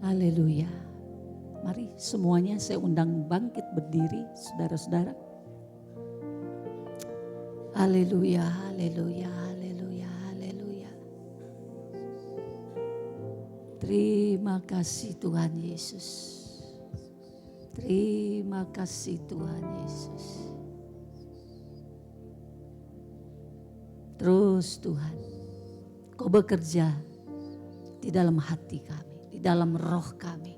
Haleluya. Mari semuanya saya undang bangkit berdiri, saudara-saudara. Haleluya, haleluya, haleluya, haleluya. Terima kasih Tuhan Yesus. Terima kasih Tuhan Yesus. Terus Tuhan, Kau bekerja di dalam hati kami, di dalam roh kami.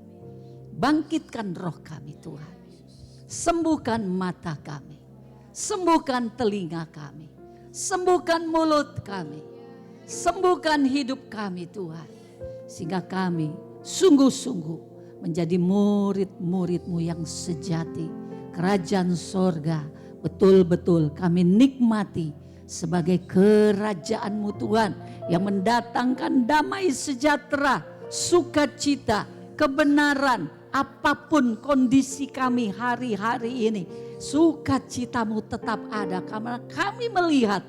Bangkitkan roh kami Tuhan. Sembuhkan mata kami. Sembuhkan telinga kami. Sembuhkan mulut kami. Sembuhkan hidup kami Tuhan. Sehingga kami sungguh-sungguh menjadi murid-murid-Mu yang sejati. Kerajaan sorga betul-betul kami nikmati sebagai kerajaan-Mu Tuhan. Yang mendatangkan damai sejahtera, sukacita, kebenaran. Apapun kondisi kami hari-hari ini, sukacita-Mu tetap ada karena kami melihat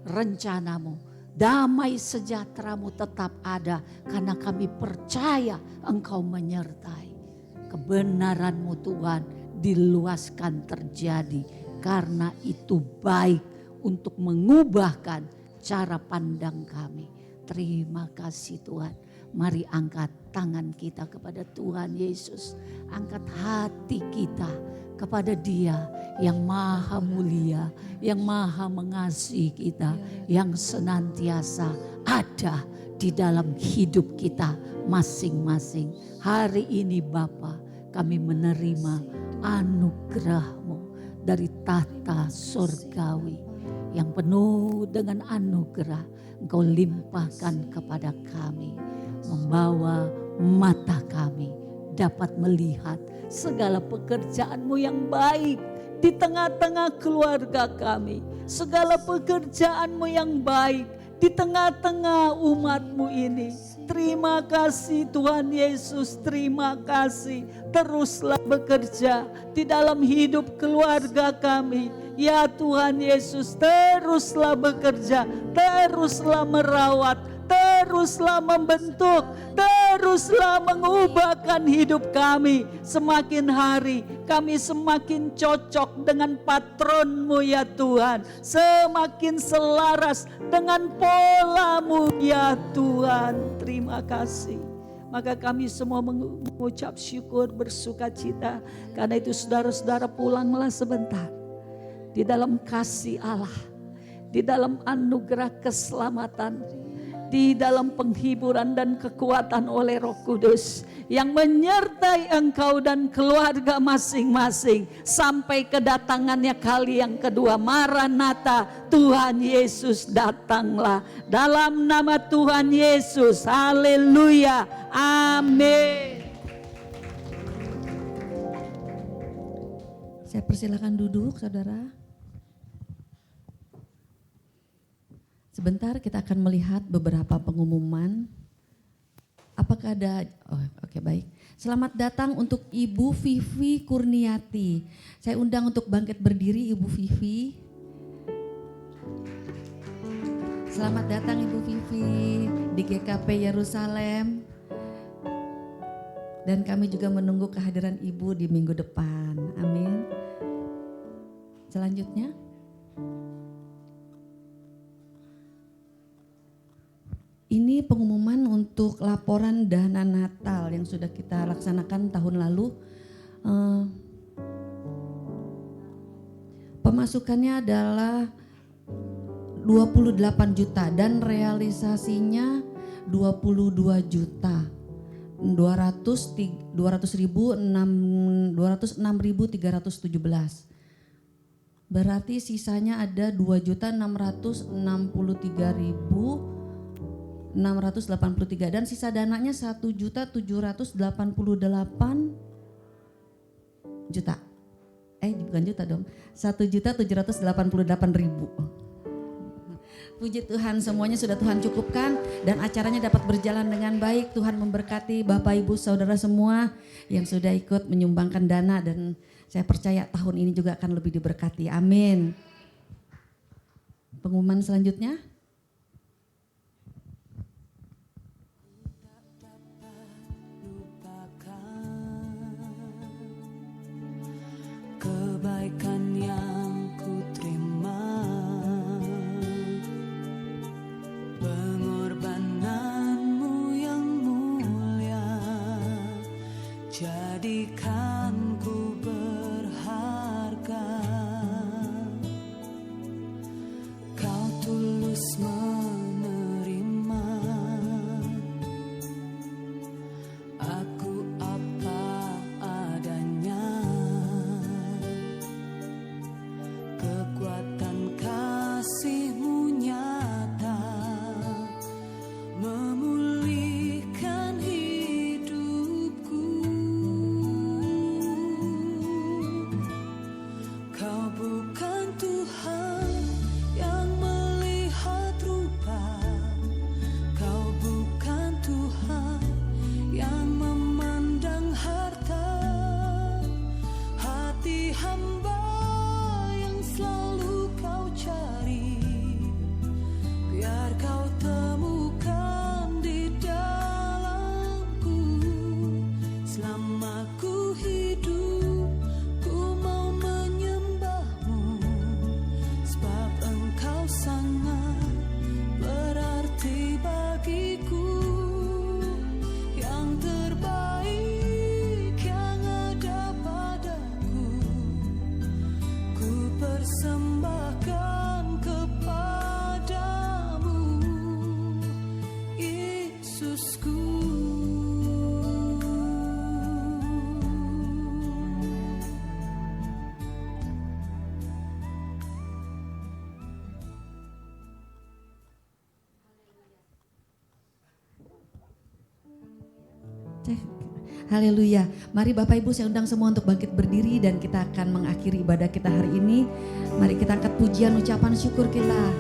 rencana-Mu. Damai sejahtera-Mu tetap ada karena kami percaya Engkau menyertai. Kebenaran-Mu Tuhan diluaskan terjadi karena itu baik untuk mengubahkan cara pandang kami. Terima kasih Tuhan. Mari angkat tangan kita kepada Tuhan Yesus. Angkat hati kita kepada Dia yang maha mulia, yang maha mengasihi kita, yang senantiasa ada di dalam hidup kita masing-masing. Hari ini Bapa, kami menerima anugerah-Mu dari tata surgawi yang penuh dengan anugerah. Engkau limpahkan kepada kami, membawa mata kami dapat melihat segala pekerjaan-Mu yang baik di tengah-tengah keluarga kami, segala pekerjaan-Mu yang baik di tengah-tengah umat-Mu ini. Terima kasih Tuhan Yesus, terima kasih. Teruslah bekerja di dalam hidup keluarga kami. Ya Tuhan Yesus, teruslah bekerja, teruslah merawat, teruslah membentuk, teruslah mengubahkan hidup kami. Semakin hari kami semakin cocok dengan patron-Mu ya Tuhan. Semakin selaras dengan pola-Mu ya Tuhan. Terima kasih. Maka kami semua mengucap syukur, bersuka cita. Karena itu saudara-saudara, pulanglah sebentar di dalam kasih Allah, di dalam anugerah keselamatan, di dalam penghiburan dan kekuatan oleh Roh Kudus yang menyertai engkau dan keluarga masing-masing sampai kedatangannya kali yang kedua. Maranatha, Tuhan Yesus datanglah. Dalam nama Tuhan Yesus, haleluya, amin. Saya persilakan duduk saudara. Sebentar kita akan melihat beberapa pengumuman. Apakah ada, oke, baik. Selamat datang untuk Ibu Vivi Kurniati. Saya undang untuk bangkit berdiri Ibu Vivi. Selamat datang Ibu Vivi di GKP Yerusalem. Dan kami juga menunggu kehadiran Ibu di minggu depan. Amin. Selanjutnya. Ini pengumuman untuk laporan dana Natal yang sudah kita laksanakan tahun lalu. Pemasukannya adalah 28 juta dan realisasinya 22 juta. 206.317. Berarti sisanya ada 2.663.683 dan sisa dananya 1.788 juta. Bukan juta dong. 1.788.000. Puji Tuhan, semuanya sudah Tuhan cukupkan dan acaranya dapat berjalan dengan baik. Tuhan memberkati Bapak Ibu Saudara semua yang sudah ikut menyumbangkan dana dan saya percaya tahun ini juga akan lebih diberkati. Amin. Pengumuman selanjutnya. Kebaikan yang ku terima, pengorbananmu yang mulia, jadikan ku berharga. Kau tulus menerima aku apa adanya. Kekuatan kasih-Mu nyata memulihkan hidupku. Kau bukan Tuhan yang melihat rupa, Kau bukan Tuhan yang memandang harta. Hati hamba selalu Kau cari, biar Kau temukan di dalamku. Selama ku hidup, ku mau menyembah-Mu, sebab Engkau sangat berarti bagiku. Yang terbaik yang ada padaku, ku persembahkan kepadamu, Yesusku. Haleluya. Mari Bapak Ibu saya undang semua untuk bangkit berdiri dan kita akan mengakhiri ibadah kita hari ini. Mari kita angkat pujian ucapan syukur kita